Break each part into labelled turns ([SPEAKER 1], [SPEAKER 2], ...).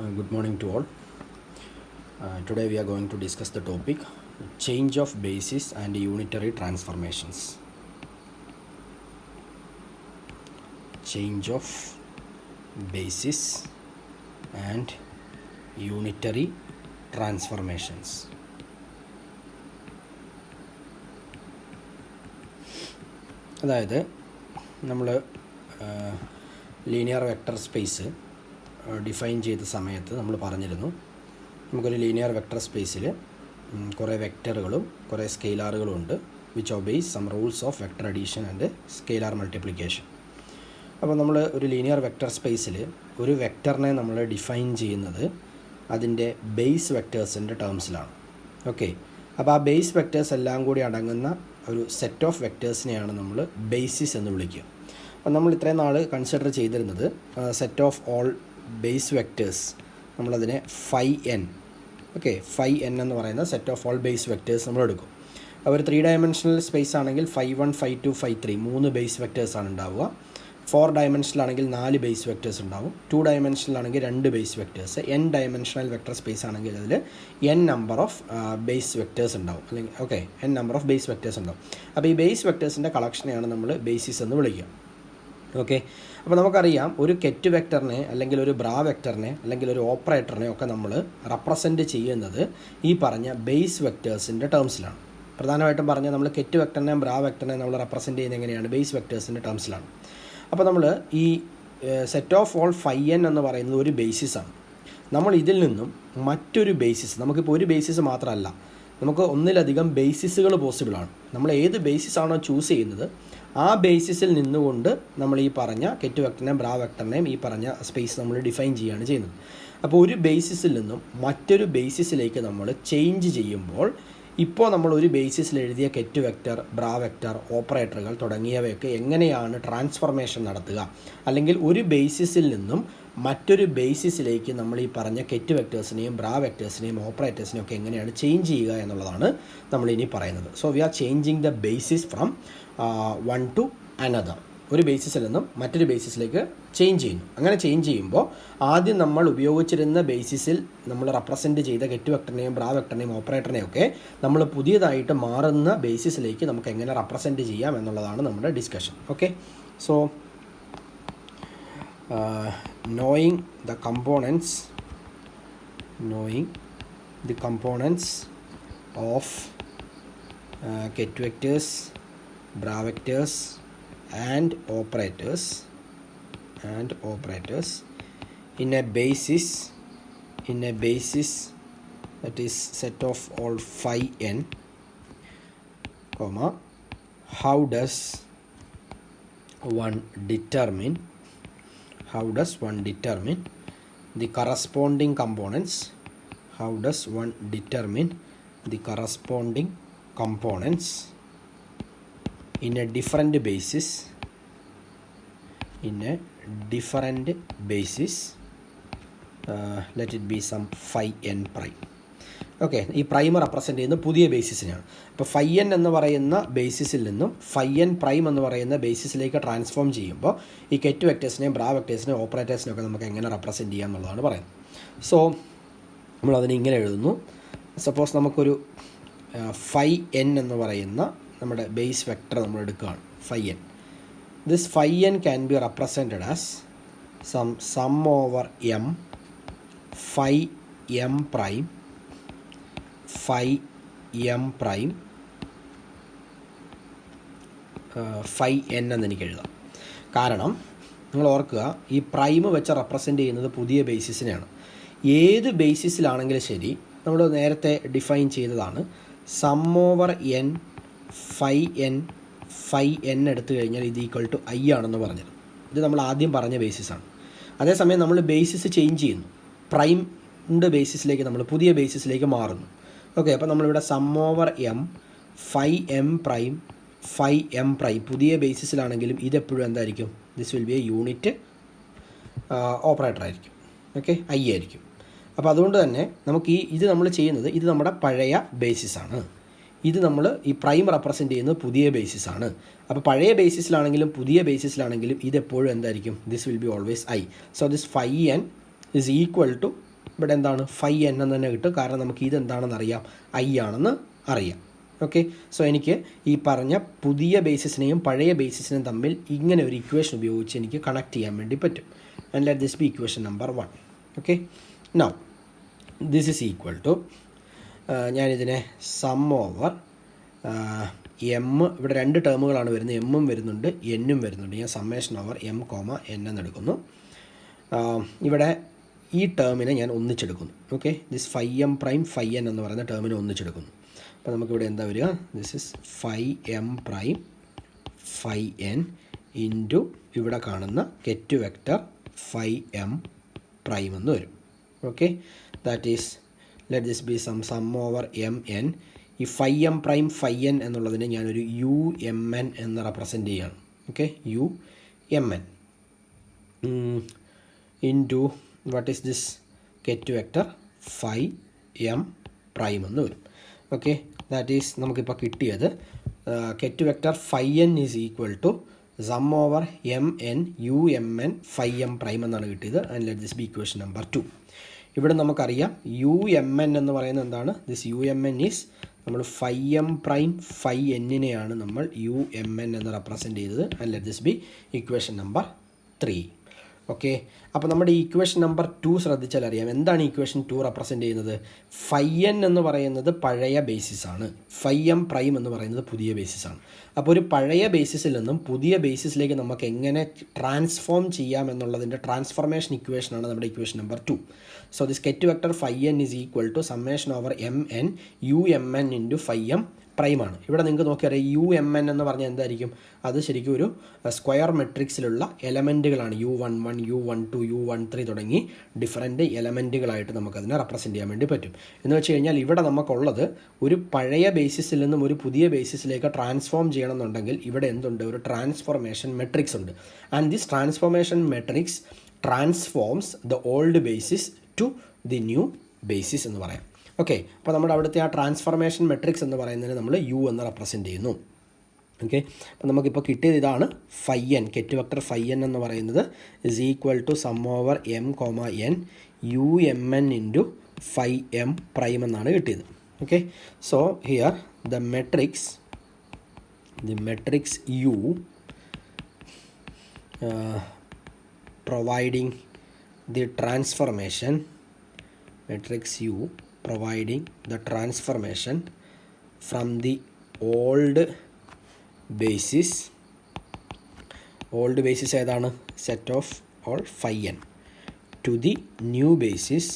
[SPEAKER 1] Good morning to all. Today we are going to discuss the topic change of basis and unitary transformations. Change of basis and unitary transformations. അതായത് നമ്മൾ linear vector space define ചെയ്ത സമയത്ത് നമ്മൾ പറഞ്ഞിരുന്നു നമുക്കൊരു linear vector സ്പേസിൽ കുറേ വെക്റ്ററുകളും കുറേ സ്കെയിലാറുകളും ഉണ്ട് which obeys some rules of vector addition and scalar multiplication. അപ്പോൾ നമ്മൾ ഒരു ലീനിയർ വെക്റ്റർ സ്പേസിൽ ഒരു വെക്റ്ററിനെ നമ്മൾ ഡിഫൈൻ ചെയ്യുന്നത് അതിൻ്റെ ബേസ് വെക്റ്റേഴ്സിൻ്റെ ടേംസിലാണ്. ഓക്കെ, അപ്പോൾ ആ ബേസ് വെക്റ്റേഴ്സ് എല്ലാം കൂടി അടങ്ങുന്ന ഒരു സെറ്റ് ഓഫ് വെക്റ്റേഴ്സിനെയാണ് നമ്മൾ ബേസിസ് എന്ന് വിളിക്കുക. അപ്പോൾ നമ്മൾ ഇത്രയും നാൾ കൺസിഡർ ചെയ്തിരുന്നത് set of all base vectors, നമ്മളതിനെ phi N, okay, phi N എന്ന് പറയുന്ന set of all base vectors നമ്മൾ എടുക്കും. അപ്പോൾ ഒരു 3 ഡയമെൻഷണൽ സ്പേസ് ആണെങ്കിൽ ഫൈ 1, ഫൈ 2, ഫൈ 3 3 ബേസ് വെക്റ്റേഴ്സാണ് ഉണ്ടാവുക. 4 ഡയമെൻഷനിലാണെങ്കിൽ 4 ബേസ് വെക്റ്റേഴ്സ് ഉണ്ടാവും. 2 ഡയമെൻഷനിലാണെങ്കിൽ 2 base vectors. n dimensional vector space ആണെങ്കിൽ അതിൽ n number of base vectors ഉണ്ടാവും, അല്ലെങ്കിൽ okay n number of base vectors ഉണ്ടാവും. അപ്പോൾ ഈ ബേസ് വെക്റ്റേഴ്സിൻ്റെ കളക്ഷനെയാണ് നമ്മൾ ബേസിസ് എന്ന് വിളിക്കുക. ഓക്കെ, അപ്പോൾ നമുക്കറിയാം ഒരു കെറ്റ് വെക്റ്ററിനെ അല്ലെങ്കിൽ ഒരു ബ്രാ വെക്റ്ററിനെ അല്ലെങ്കിൽ ഒരു ഓപ്പറേറ്ററിനെ ഒക്കെ നമ്മൾ റെപ്രസെൻറ്റ് ചെയ്യുന്നത് ഈ പറഞ്ഞ ബേസ് വെക്റ്റേഴ്സിൻ്റെ ടേംസിലാണ്. പ്രധാനമായിട്ടും പറഞ്ഞാൽ നമ്മൾ കെറ്റ് വെക്റ്ററിനെയും ബ്രാ വെക്റ്ററിനെയും നമ്മൾ റെപ്രസെൻറ്റ് ചെയ്യുന്നത് എങ്ങനെയാണ്? ബേസ് വെക്റ്റേഴ്സിൻ്റെ ടേംസിലാണ്. അപ്പോൾ നമ്മൾ ഈ set of all phi N എന്ന് പറയുന്നത് ഒരു ബേസിസാണ്. നമ്മൾ ഇതിൽ നിന്നും മറ്റൊരു ബേസിസ്, നമുക്കിപ്പോൾ ഒരു ബേസിസ് മാത്രമല്ല, നമുക്ക് ഒന്നിലധികം ബേസിസുകൾ പോസിബിളാണ്. നമ്മൾ ഏത് ബേസിസാണോ ചൂസ് ചെയ്യുന്നത് ആ ബേസിസിൽ നിന്നുകൊണ്ട് നമ്മൾ ഈ പറഞ്ഞ കെറ്റ് വെക്റ്ററിനെയും ബ്രാ വെക്റ്ററിനെയും ഈ പറഞ്ഞ സ്പേസ് നമ്മൾ ഡിഫൈൻ ചെയ്യുകയാണ് ചെയ്യുന്നത്. അപ്പോൾ ഒരു ബേസിസിൽ നിന്നും മറ്റൊരു ബേസിസിലേക്ക് നമ്മൾ ചേഞ്ച് ചെയ്യുമ്പോൾ ഇപ്പോൾ നമ്മൾ ഒരു ബേസിസിൽ എഴുതിയ കെറ്റ് വെക്റ്റർ, ബ്രാ വെക്റ്റർ, ഓപ്പറേറ്ററുകൾ തുടങ്ങിയവയൊക്കെ എങ്ങനെയാണ് ട്രാൻസ്ഫർമേഷൻ നടത്തുക, അല്ലെങ്കിൽ ഒരു ബേസിസിൽ നിന്നും മറ്റൊരു ബേസിസിലേക്ക് നമ്മൾ ഈ പറഞ്ഞ കെറ്റ് വെക്റ്റേഴ്സിനെയും ബ്രാ വെക്റ്റേഴ്സിനെയും ഓപ്പറേറ്റേഴ്സിനെയും ഒക്കെ എങ്ങനെയാണ് ചേഞ്ച് ചെയ്യുക എന്നുള്ളതാണ് നമ്മൾ ഇനി പറയുന്നത്. So we R changing the basis from one two another. ഒരു ബേസിസിൽ നിന്നും മറ്റൊരു ബേസിസിലേക്ക് ചേഞ്ച് ചെയ്യുന്നു. അങ്ങനെ ചേഞ്ച് ചെയ്യുമ്പോൾ ആദ്യം നമ്മൾ ഉപയോഗിച്ചിരുന്ന ബേസിസിൽ നമ്മൾ റെപ്രസെൻറ്റ് ചെയ്ത കെറ്റ് വെക്റ്ററിനെയും ബ്രാ വെക്റ്ററിനെയും ഓപ്പറേറ്ററിനെയും ഒക്കെ നമ്മൾ പുതിയതായിട്ട് മാറുന്ന ബേസിസിലേക്ക് നമുക്ക് എങ്ങനെ റെപ്രസെൻറ്റ് ചെയ്യാം എന്നുള്ളതാണ് നമ്മുടെ discussion. Okay, so knowing the components of ket vectors, bra vectors and operators in a basis that is set of all phi n, comma, how does one determine the corresponding components? How does one determine the corresponding components in a different basis? Let it be some phi n prime. Okay, ഈ prime represent ചെയ്യുന്ന പുതിയ ബേസിസിനെയാണ്. ഇപ്പോൾ phi N എന്ന് പറയുന്ന ബേസിസിൽ നിന്നും phi N prime എന്ന് പറയുന്ന ബേസിസിലേക്ക് transform ചെയ്യുമ്പോൾ ഈ കെറ്റ് വെക്റ്റേഴ്സിനെയും ബ്രാ വെക്റ്റേഴ്സിനെയും ഓപ്പറേറ്റേഴ്സിനെയും ഒക്കെ നമുക്ക് എങ്ങനെ റെപ്രസെൻറ്റ് ചെയ്യാം എന്നുള്ളതാണ് പറയുന്നത്. സോ നമ്മളതിനെ ഇങ്ങനെ എഴുതുന്നു. സപ്പോസ് നമുക്കൊരു ഫൈ എൻ എന്ന് പറയുന്ന നമ്മുടെ ബേസ് വെക്റ്റർ നമ്മൾ എടുക്കുകയാണ്, phi n. This phi n can be represented as sum over m phi M prime phi M prime phi N എന്ന് എനിക്ക് എഴുതാം. കാരണം നിങ്ങൾ ഓർക്കുക, ഈ പ്രൈം വെച്ച് റെപ്രസെൻറ്റ് ചെയ്യുന്നത് പുതിയ ബേസിസിനെയാണ്. ഏത് ബേസിസിലാണെങ്കിലും ശരി, നമ്മൾ നേരത്തെ ഡിഫൈൻ ചെയ്തതാണ് sum over N phi n എടുത്തു കഴിഞ്ഞാൽ ഇത് ഈക്വൽ ടു ഐ ആണെന്ന് പറഞ്ഞത്. ഇത് നമ്മൾ ആദ്യം പറഞ്ഞ ബേസിസാണ്. അതേസമയം നമ്മൾ ബേസിസ് ചേഞ്ച് ചെയ്യുന്നു, പ്രൈമിൻ്റെ ബേസിസിലേക്ക് നമ്മൾ പുതിയ ബേസിസിലേക്ക് മാറുന്നു. ഓക്കെ, അപ്പോൾ നമ്മളിവിടെ sum over m phi M prime പുതിയ ബേസിസിലാണെങ്കിലും ഇതെപ്പോഴും എന്തായിരിക്കും? This will be a unit operator ആയിരിക്കും. ഓക്കെ, ഐ ആയിരിക്കും. അപ്പോൾ അതുകൊണ്ട് തന്നെ നമുക്ക് ഇത് നമ്മൾ ചെയ്യുന്നത്, ഇത് നമ്മുടെ പഴയ ബേസിസാണ്. ഇത് നമ്മൾ ഈ പ്രൈം റെപ്രസെൻറ്റ് ചെയ്യുന്നത് പുതിയ ബേസിസാണ്. അപ്പോൾ പഴയ ബേസിസിലാണെങ്കിലും പുതിയ ബേസിസിലാണെങ്കിലും ഇതെപ്പോഴും എന്തായിരിക്കും? This will be always I. So this phi N is equal to ഇവിടെ എന്താണ് ഫൈ എൻ എന്ന് തന്നെ കിട്ടും, കാരണം നമുക്ക് ഇതെന്താണെന്ന് അറിയാം, ഐ ആണെന്ന് അറിയാം. ഓക്കെ, സോ എനിക്ക് ഈ പറഞ്ഞ പുതിയ ബേസിസിനെയും പഴയ ബേസിസിനെയും തമ്മിൽ ഇങ്ങനെ ഒരു ഇക്വേഷൻ ഉപയോഗിച്ച് എനിക്ക് കണക്ട് ചെയ്യാൻ വേണ്ടി പറ്റും. And let this be equation number 1. Okay, now this is equal to, ഞാനിതിനെ സം ഓവർ എം, ഇവിടെ 2 ടേമുകളാണ് വരുന്നത്, എമ്മും വരുന്നുണ്ട് എന്നും വരുന്നുണ്ട്. ഞാൻ summation over m comma n എന്നെടുക്കുന്നു. ഇവിടെ ഈ ടേമിനെ ഞാൻ ഒന്നിച്ചെടുക്കുന്നു. Okay, this phi M prime phi N എന്ന് പറയുന്ന ടേമിനെ ഒന്നിച്ചെടുക്കുന്നു. അപ്പോൾ നമുക്കിവിടെ എന്താ വരിക, this is phi M prime phi N into ഇവിടെ കാണുന്ന ket vector phi M prime എന്ന് വരും. Okay, that is let this be sum over m n. ഈ phi M prime phi n എന്നുള്ളതിനെ ഞാനൊരു യു എം എൻ എന്ന് represent ചെയ്യുകയാണ്. Okay, U m N into what is this ket vector phi M prime എന്ന് വരും. Okay, that is നമുക്കിപ്പോൾ കിട്ടിയത് ket vector phi n is equal to sum over m n U m n phi M prime എന്നാണ് കിട്ടിയത്. And let this be equation number 2. ഇവിടെ നമുക്കറിയാം U m n എന്ന് പറയുന്നത് എന്താണ്, this you m N is നമ്മൾ phi M prime phi എന്നിനെയാണ് നമ്മൾ യു എം എൻ എന്ന് റെപ്രസെൻ്റ് ചെയ്തത്. And let this be equation number 3. Okay, അപ്പോൾ നമ്മുടെ ഈ ഇക്വേഷൻ നമ്പർ 2 ശ്രദ്ധിച്ചാൽ അറിയാം എന്താണ് ഇക്വേഷൻ 2 റെപ്രസെൻ്റ് ചെയ്യുന്നത്. ഫൈ എൻ എന്ന് പറയുന്നത് പഴയ ബേസിസാണ്, ഫൈ എം പ്രൈം എന്ന് പറയുന്നത് പുതിയ ബേസിസാണ്. അപ്പോൾ ഒരു പഴയ ബേസിസിൽ നിന്നും പുതിയ ബേസിസിലേക്ക് നമുക്ക് എങ്ങനെ ട്രാൻസ്ഫോം ചെയ്യാം എന്നുള്ളതിൻ്റെ ട്രാൻസ്ഫോർമേഷൻ ഇക്വേഷനാണ് നമ്മുടെ equation number 2. So this ket vector phi n is equal to summation over m n U m N into phi m പ്രൈമാണ്. ഇവിടെ നിങ്ങൾക്ക് നോക്കിയറിയാം യു എം എൻ എന്ന് പറഞ്ഞാൽ എന്തായിരിക്കും, അത് ശരിക്കും ഒരു സ്ക്വയർ മെട്രിക്സിലുള്ള എലമെൻറ്റുകളാണ്. U11 U12 U13 തുടങ്ങി ഡിഫറൻറ്റ് എലമെൻറ്റുകളായിട്ട് നമുക്കതിനെ റെപ്രസെൻ്റ് ചെയ്യാൻ വേണ്ടി പറ്റും. എന്ന് വെച്ച് കഴിഞ്ഞാൽ ഇവിടെ നമുക്കുള്ളത് ഒരു പഴയ ബേസിസിൽ നിന്നും ഒരു പുതിയ ബേസിസിലേക്ക് ട്രാൻസ്ഫോം ചെയ്യണമെന്നുണ്ടെങ്കിൽ ഇവിടെ എന്തുണ്ട്, ഒരു ട്രാൻസ്ഫോർമേഷൻ മെട്രിക്സ് ഉണ്ട്. And this transformation matrix transforms the old basis to the new basis എന്ന് പറയാം. ഓക്കെ, അപ്പോൾ നമ്മുടെ അവിടുത്തെ ആ ട്രാൻസ്ഫോർമേഷൻ മെട്രിക്സ് എന്ന് പറയുന്നതിന് നമ്മൾ യു എന്ന് റെപ്രസെൻ്റ് ചെയ്യുന്നു. ഓക്കെ, അപ്പോൾ നമുക്കിപ്പോൾ കിട്ടിയത് ഇതാണ് phi n, ket vector phi N എന്ന് പറയുന്നത് is equal to sum over m comma n U m N into phi M prime എന്നാണ് കിട്ടിയത്. Okay, so here the matrix U providing the transformation, matrix U providing the transformation from the old basis ഏതാണ്, set of all phi n, to the new basis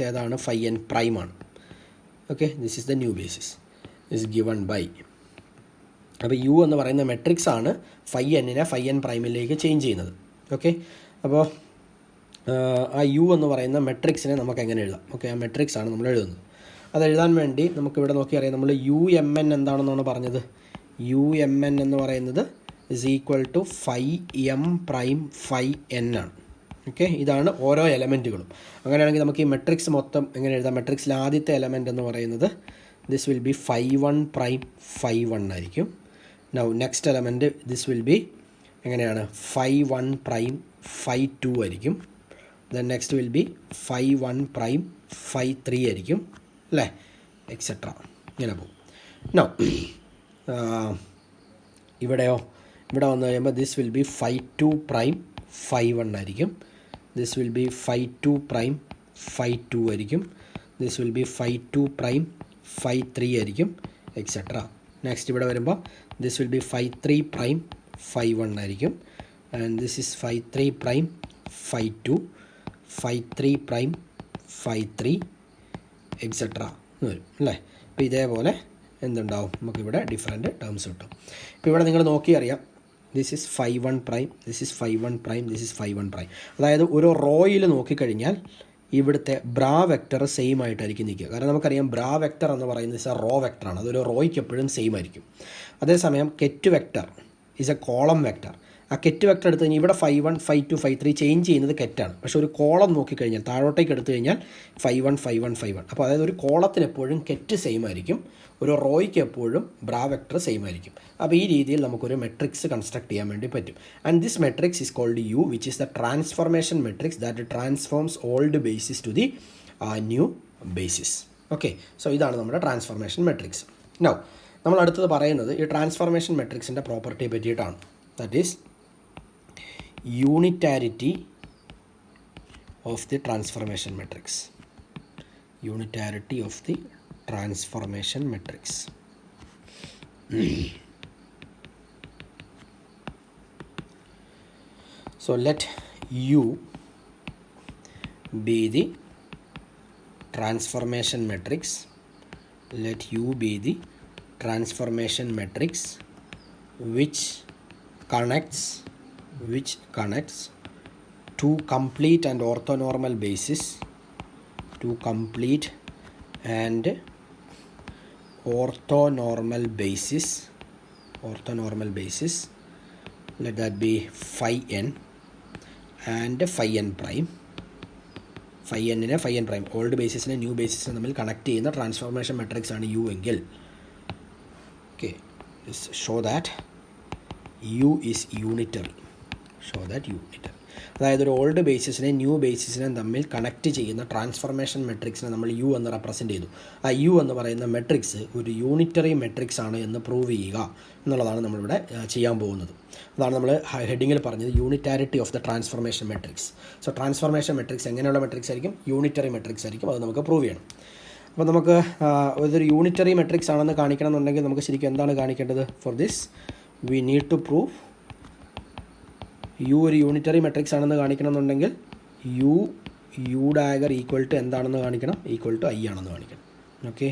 [SPEAKER 1] ഏതാണ്, phi N prime ആണ്. Okay, this is the new basis is given by. അപ്പോൾ U എന്ന് പറയുന്ന matrix ആണ് phi എന്നിനെ phi n പ്രൈമിലേക്ക് change ചെയ്യുന്നത്. ഓക്കെ, അപ്പോൾ ആ യു എന്ന് പറയുന്ന മെട്രിക്സിനെ നമുക്ക് എങ്ങനെ എഴുതാം. ഓക്കെ, ആ മെട്രിക്സ് ആണ് നമ്മൾ എഴുതുന്നത്. അത് എഴുതാൻ വേണ്ടി നമുക്കിവിടെ നോക്കി അറിയാം, നമ്മൾ യു എം എൻ എന്താണെന്നാണ് പറഞ്ഞത്. യു എം എൻ എന്ന് പറയുന്നത് is equal to phi M prime phi N ആണ്. ഓക്കെ, ഇതാണ് ഓരോ എലമെൻറ്റുകളും. അങ്ങനെയാണെങ്കിൽ നമുക്ക് ഈ മെട്രിക്സ് മൊത്തം എങ്ങനെ എഴുതാം. മെട്രിക്സിലെ ആദ്യത്തെ എലമെൻ്റ് എന്ന് പറയുന്നത് this will be phi one prime phi one ആയിരിക്കും. Now next element this will be എങ്ങനെയാണ്, phi one prime phi two ആയിരിക്കും. Then next will be phi one prime phi three ആയിരിക്കും അല്ലേ, എക്സെട്ര ഇങ്ങനെ പോകും. നൗ ഇവിടെയോ, ഇവിടെ വന്നു കഴിയുമ്പോൾ this will be phi two prime phi one ആയിരിക്കും. This will be phi two prime phi two ആയിരിക്കും. This will be phi two prime phi three ആയിരിക്കും, എക്സെട്ര. നെക്സ്റ്റ് ഇവിടെ വരുമ്പോൾ this will be phi three prime phi one ആയിരിക്കും. And this is phi three prime phi two, phi three prime phi three, etcetera എന്ന് വരും അല്ലേ. അപ്പോൾ ഇതേപോലെ എന്തുണ്ടാവും, നമുക്കിവിടെ ഡിഫറെൻറ്റ് ടേംസ് കിട്ടും. ഇപ്പോൾ ഇവിടെ നിങ്ങൾ നോക്കി അറിയാം, this is phi one prime, this is phi one prime, this is phi one prime. അതായത് ഒരു റോയിൽ നോക്കിക്കഴിഞ്ഞാൽ ഇവിടുത്തെ ബ്രാ വെക്റ്റർ സെയിം ആയിട്ടായിരിക്കും നിൽക്കുക. കാരണം നമുക്കറിയാം ബ്രാ വെക്റ്റർ എന്ന് പറയുന്നത് റോ വെക്റ്ററാണ്, അതൊരു റോയ്ക്ക് എപ്പോഴും സെയിം ആയിരിക്കും. അതേസമയം ket vector is a column vector ആ കെറ്റ് വെക്ടർ എടുത്തു കഴിഞ്ഞാൽ ഇവിടെ 5 1 5 2 5 3 ചേഞ്ച് ചെയ്യുന്നത് കെറ്റാണ്. പക്ഷേ ഒരു കോളം നോക്കിക്കഴിഞ്ഞാൽ താഴോട്ടേക്ക് എടുത്തു കഴിഞ്ഞാൽ 5 1 5 1 5 1. അപ്പോൾ അതായത് ഒരു കോളത്തിന് എപ്പോഴും കെറ്റ് സെയിം ആയിരിക്കും, ഒരു റോയ്ക്ക് എപ്പോഴും ബ്രാ വെക്ടർ സെയിം ആയിരിക്കും. അപ്പോൾ ഈ രീതിയിൽ നമുക്കൊരു മെട്രിക്സ് കൺസ്ട്രക്ട് ചെയ്യാൻ വേണ്ടി പറ്റും. And this matrix is called U, which is the transformation matrix that transforms old basis to the new basis. Okay, so ഇതാണ് നമ്മുടെ ട്രാൻസ്ഫോർമേഷൻ മെട്രിക്സ്. നൗ നമ്മൾ അടുത്തത് പറയുന്നത് ഈ ട്രാൻസ്ഫോർമേഷൻ മെട്രിക്സിൻ്റെ പ്രോപ്പർട്ടിയെ പറ്റിയിട്ടാണ്. That is unitarity of the transformation matrix. Unitarity of the transformation matrix. So let U be the transformation matrix. Let U be the transformation matrix which connects two complete and orthonormal bases, two complete and orthonormal basis. Let that be phi n and phi n prime. Phi n നെ phi n prime, old ബേസിസിനെ new ബേസിസിനെ തമ്മിൽ connect ചെയ്യുന്ന transformation matrix ആണ് U എങ്കിൽ, okay, show that U is unitary. അതായത് ഒരു old ബേസിസിനെ ന്യൂ ബേസിസിനെ തമ്മിൽ കണക്ട് ചെയ്യുന്ന ട്രാൻസ്ഫോർമേഷൻ മെട്രിക്സിനെ നമ്മൾ യു എന്ന് റെപ്രസെൻറ്റ് ചെയ്തു. ആ യു എന്ന് പറയുന്ന മെട്രിക്സ് ഒരു യൂണിറ്ററി മെട്രിക്സ് ആണ് എന്ന് പ്രൂവ് ചെയ്യുക എന്നുള്ളതാണ് നമ്മളിവിടെ ചെയ്യാൻ പോകുന്നത്. അതാണ് നമ്മൾ ഹെഡിങ്ങിൽ പറഞ്ഞത്, unitarity of the transformation matrix. So transformation matrix എങ്ങനെയുള്ള മെട്രിക്സ് ആയിരിക്കും? യൂണിറ്ററി മെട്രിക്സ് ആയിരിക്കും. അത് നമുക്ക് പ്രൂവ് ചെയ്യണം. അപ്പോൾ നമുക്ക് ഇതൊരു യൂണിറ്ററി മെട്രിക്സ് ആണെന്ന് കാണിക്കണം എന്നുണ്ടെങ്കിൽ നമുക്ക് ശരിക്കും എന്താണ് കാണിക്കേണ്ടത്? For this we need to prove U ഒരു യൂണിറ്ററി മെട്രിക്സ് ആണെന്ന് കാണിക്കണം എന്നുണ്ടെങ്കിൽ യു ഡാഗർ ഈക്വൽ ടു എന്താണെന്ന് കാണിക്കണം? ഈക്വൽ ടു ഐ ആണെന്ന് കാണിക്കണം. Okay,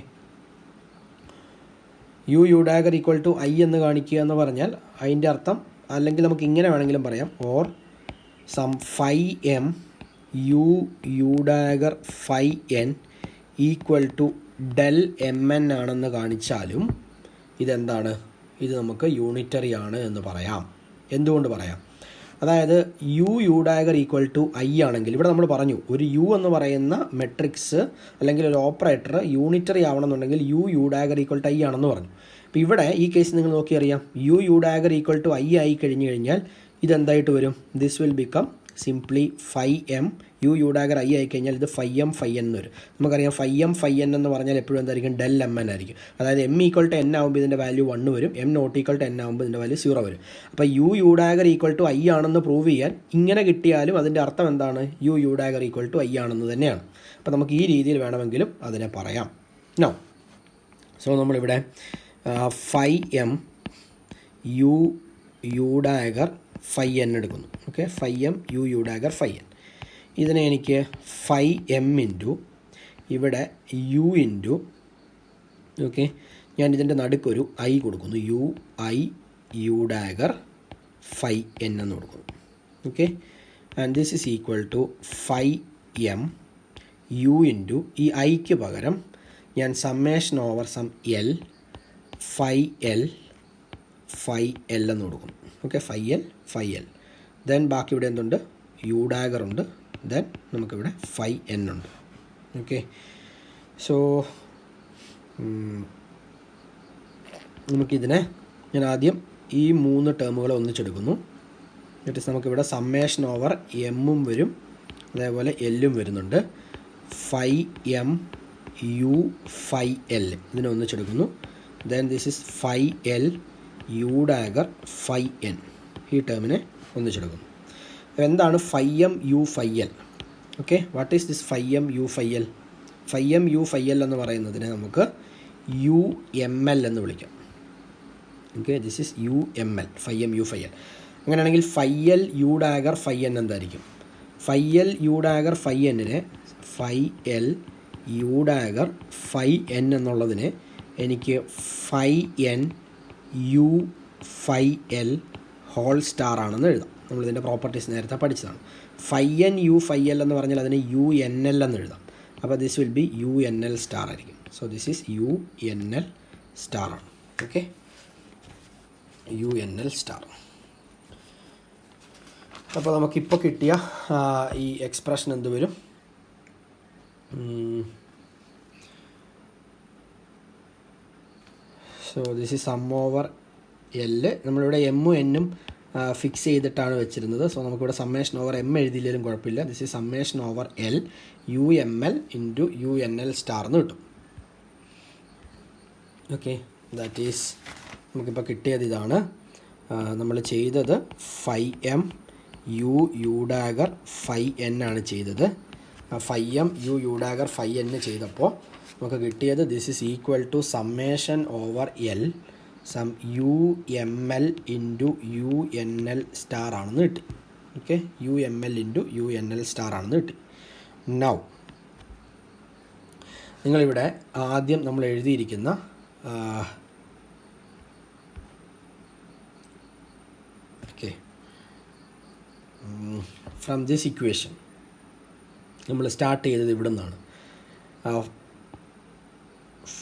[SPEAKER 1] U dagger equal to I എന്ന് കാണിക്കുക എന്ന് പറഞ്ഞാൽ അതിൻ്റെ അർത്ഥം, അല്ലെങ്കിൽ നമുക്ക് ഇങ്ങനെ വേണമെങ്കിലും പറയാം, or sum phi m U dagger phi n equal to del M n ആണെന്ന് കാണിച്ചാലും ഇതെന്താണ്? ഇത് നമുക്ക് യൂണിറ്ററി ആണ് എന്ന് പറയാം. എന്തുകൊണ്ട് പറയാം? അതായത് U dagger equal to I ആണെങ്കിൽ ഇവിടെ നമ്മൾ പറഞ്ഞു ഒരു യു എന്ന് പറയുന്ന മെട്രിക്സ് അല്ലെങ്കിൽ ഒരു ഓപ്പറേറ്റർ യൂണിറ്ററി ആവണമെന്നുണ്ടെങ്കിൽ U dagger equal to I ആണെന്ന് പറഞ്ഞു. അപ്പോൾ ഇവിടെ ഈ കേസ് നിങ്ങൾ നോക്കിയറിയാം, U dagger equal to I ആയി കഴിഞ്ഞ് കഴിഞ്ഞാൽ ഇതെന്തായിട്ട് വരും? This will become simply phi m U dagger I ആയി കഴിഞ്ഞാൽ ഇത് ഫൈ എം എന്ന് വരും. നമുക്കറിയാം ഫൈ എൻ എന്ന് പറഞ്ഞാൽ എപ്പോഴും എന്തായിരിക്കും? ഡെൽ എം എൻ ആയിരിക്കും. അതായത് എം ഈക്വൽ ടു എൻ ആകുമ്പോൾ ഇതിൻ്റെ വാല്യൂ 1 വരും, m not equal to n ആകുമ്പോൾ ഇതിൻ്റെ വാല്യൂ 0 വരും. അപ്പോൾ U dagger equal to I ആണെന്ന് പ്രൂവ് ചെയ്യാൻ ഇങ്ങനെ കിട്ടിയാലും അതിൻ്റെ അർത്ഥം എന്താണ്? U dagger equal to I ആണെന്ന് തന്നെയാണ്. അപ്പോൾ നമുക്ക് ഈ രീതിയിൽ വേണമെങ്കിലും അതിനെ പറയാം. നോ, സോ നമ്മളിവിടെ phi m U dagger phi n എടുക്കുന്നു. Okay, phi m U dagger phi N. ഇതിനെ എനിക്ക് ഫൈ എം ഇൻറ്റു ഇവിടെ യു ഇൻറ്റു, ഓക്കെ, ഞാൻ ഇതിൻ്റെ നടുക്കൊരു ഐ കൊടുക്കുന്നു, യു ഡാഗർ ഫൈ എൻ എന്ന് കൊടുക്കുന്നു. Okay, and this is equal to phi m U into ഈ ഐക്ക് പകരം ഞാൻ summation over sum l phi l എന്ന് കൊടുക്കും. ഓക്കെ, ഫൈ എൽ ദെൻ ബാക്കി ഇവിടെ എന്തുണ്ട്? യു ഡാഗർ ഉണ്ട്, ദെൻ നമുക്കിവിടെ ഫൈ എൻ ഉണ്ട്. ഓക്കെ, സോ നമുക്കിതിനെ ഞാൻ ആദ്യം ഈ 3 ടേമുകളെ ഒന്നിച്ചെടുക്കുന്നു. എന്നിട്ട് നമുക്കിവിടെ സമ്മേഷൻ ഓവർ എമ്മും വരും, അതേപോലെ എല്ലും വരുന്നുണ്ട്. Phi m U phi l ഇതിനെ ഒന്നിച്ചെടുക്കുന്നു. Then this is phi l U dagger phi n, ഈ ടേമിനെ ഒന്നിച്ചെടുക്കുന്നു. എന്താണ് phi m U phi l? Okay, what is this phi m U phi l? Phi m U phi l എന്ന് പറയുന്നതിനെ നമുക്ക് U m l എന്ന് വിളിക്കാം. Okay, this is U m l, phi m U phi l. അങ്ങനെയാണെങ്കിൽ phi l U dagger phi n എന്തായിരിക്കും? Phi l U dagger phi എന്നിനെ phi l U dagger phi n എന്നുള്ളതിനെ എനിക്ക് phi n U phi l whole star ആണെന്ന് എഴുതാം. നമ്മളിതിൻ്റെ properties നേരത്തെ പഠിച്ചതാണ്. Phi n U phi l എന്ന് പറഞ്ഞാൽ അതിന് യു എൻ എൽ എന്ന് എഴുതാം. അപ്പോൾ this will be U n l star ആയിരിക്കും. So this is U n l star ആണ്. Okay, U n l star. അപ്പോൾ നമുക്കിപ്പോൾ കിട്ടിയ ഈ എക്സ്പ്രഷൻ എന്ത് വരും? So this is sum over l. നമ്മളിവിടെ എമ്മും എന്നും ഫിക്സ് ചെയ്തിട്ടാണ് വെച്ചിരുന്നത്. സോ നമുക്കിവിടെ സമ്മേഷൻ ഓവർ എം എഴുതിയില്ലെങ്കിലും കുഴപ്പമില്ല. This is summation over l U m l into U n l star എന്ന് കിട്ടും. ഓക്കെ, ദാറ്റ് ഈസ് നമുക്കിപ്പോൾ കിട്ടിയത് ഇതാണ്. നമ്മൾ ചെയ്തത് phi m U U dagger phi N ആണ് ചെയ്തത്. Phi m U U dagger phi n ചെയ്തപ്പോൾ നമുക്ക് കിട്ടിയത് this is equal to summation over l sum U m l into U n l star ആണെന്ന് കിട്ടി. Okay, U m l into U n l star ആണെന്ന് കിട്ടി. Now നിങ്ങളിവിടെ ആദ്യം നമ്മൾ എഴുതിയിരിക്കുന്ന ഓക്കെ ഫ്രം ദിസ് ഇക്വേഷൻ നമ്മൾ സ്റ്റാർട്ട് ചെയ്തത് ഇവിടെ നിന്നാണ്.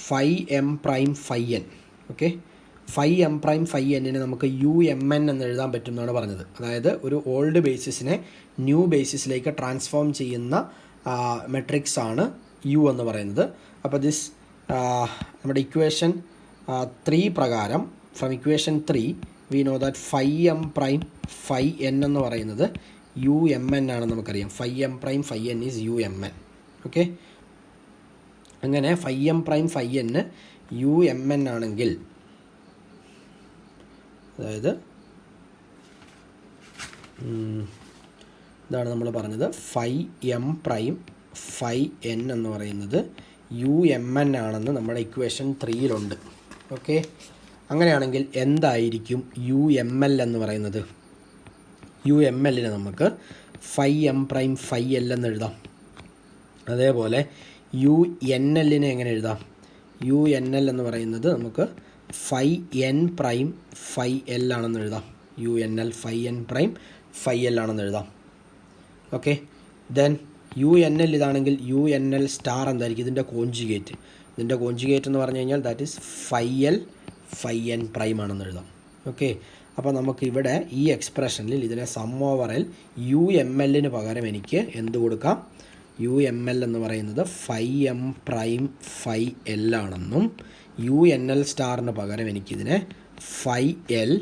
[SPEAKER 1] Phi M prime phi N. Okay, phi M prime phi എന്നിനെ നമുക്ക് യു എം എൻ എന്ന് എഴുതാൻ പറ്റും എന്നാണ് പറഞ്ഞത്. അതായത് ഒരു ഓൾഡ് ബേസിസിനെ ന്യൂ ബേസിസിലേക്ക് ട്രാൻസ്ഫോം ചെയ്യുന്ന മെട്രിക്സ് ആണ് യു എന്ന് പറയുന്നത്. അപ്പോൾ ദിസ് നമ്മുടെ ഇക്വേഷൻ 3 പ്രകാരം from equation 3 we know that phi M prime phi N എന്ന് പറയുന്നത് യു എം എൻ ആണെന്ന് നമുക്കറിയാം. Phi M prime phi n is U m n. Okay, അങ്ങനെ phi M prime phi n U m n ആണെങ്കിൽ, അതായത് ഇതാണ് നമ്മൾ പറഞ്ഞത് phi M prime phi N എന്ന് പറയുന്നത് യു എം എൻ ആണെന്ന് നമ്മുടെ ഇക്വേഷൻ 3-ലുണ്ട്. ഓക്കെ, അങ്ങനെയാണെങ്കിൽ എന്തായിരിക്കും യു എം എൽ എന്ന് പറയുന്നത്? യു എം എല്ലിനെ നമുക്ക് phi M prime phi l എന്ന് എഴുതാം. അതേപോലെ യു എൻ എല്ലിനെ എങ്ങനെ എഴുതാം? യു എൻ എൽ എന്ന് പറയുന്നത് നമുക്ക് phi N prime phi l ആണെന്ന് എഴുതാം. U n l phi N prime phi l ആണെന്ന് എഴുതാം. Okay, then U n l ഇതാണെങ്കിൽ യു എൻ എൽ സ്റ്റാർ എന്തായിരിക്കും? ഇതിൻ്റെ കോഞ്ചുഗേറ്റ്. ഇതിൻ്റെ കോഞ്ചുഗേറ്റ് എന്ന് പറഞ്ഞു കഴിഞ്ഞാൽ that is phi l phi N prime ആണെന്ന് എഴുതാം. ഓക്കെ, അപ്പോൾ നമുക്കിവിടെ ഈ എക്സ്പ്രഷനിൽ ഇതിനെ sum over l U m എല്ലിന് പകരം എനിക്ക് എന്ത് കൊടുക്കാം? യു എം എൽ എന്ന് പറയുന്നത് phi M prime phi l ആണെന്നും യു എൻ എൽ സ്റ്റാറിന് പകരം എനിക്കിതിനെ phi l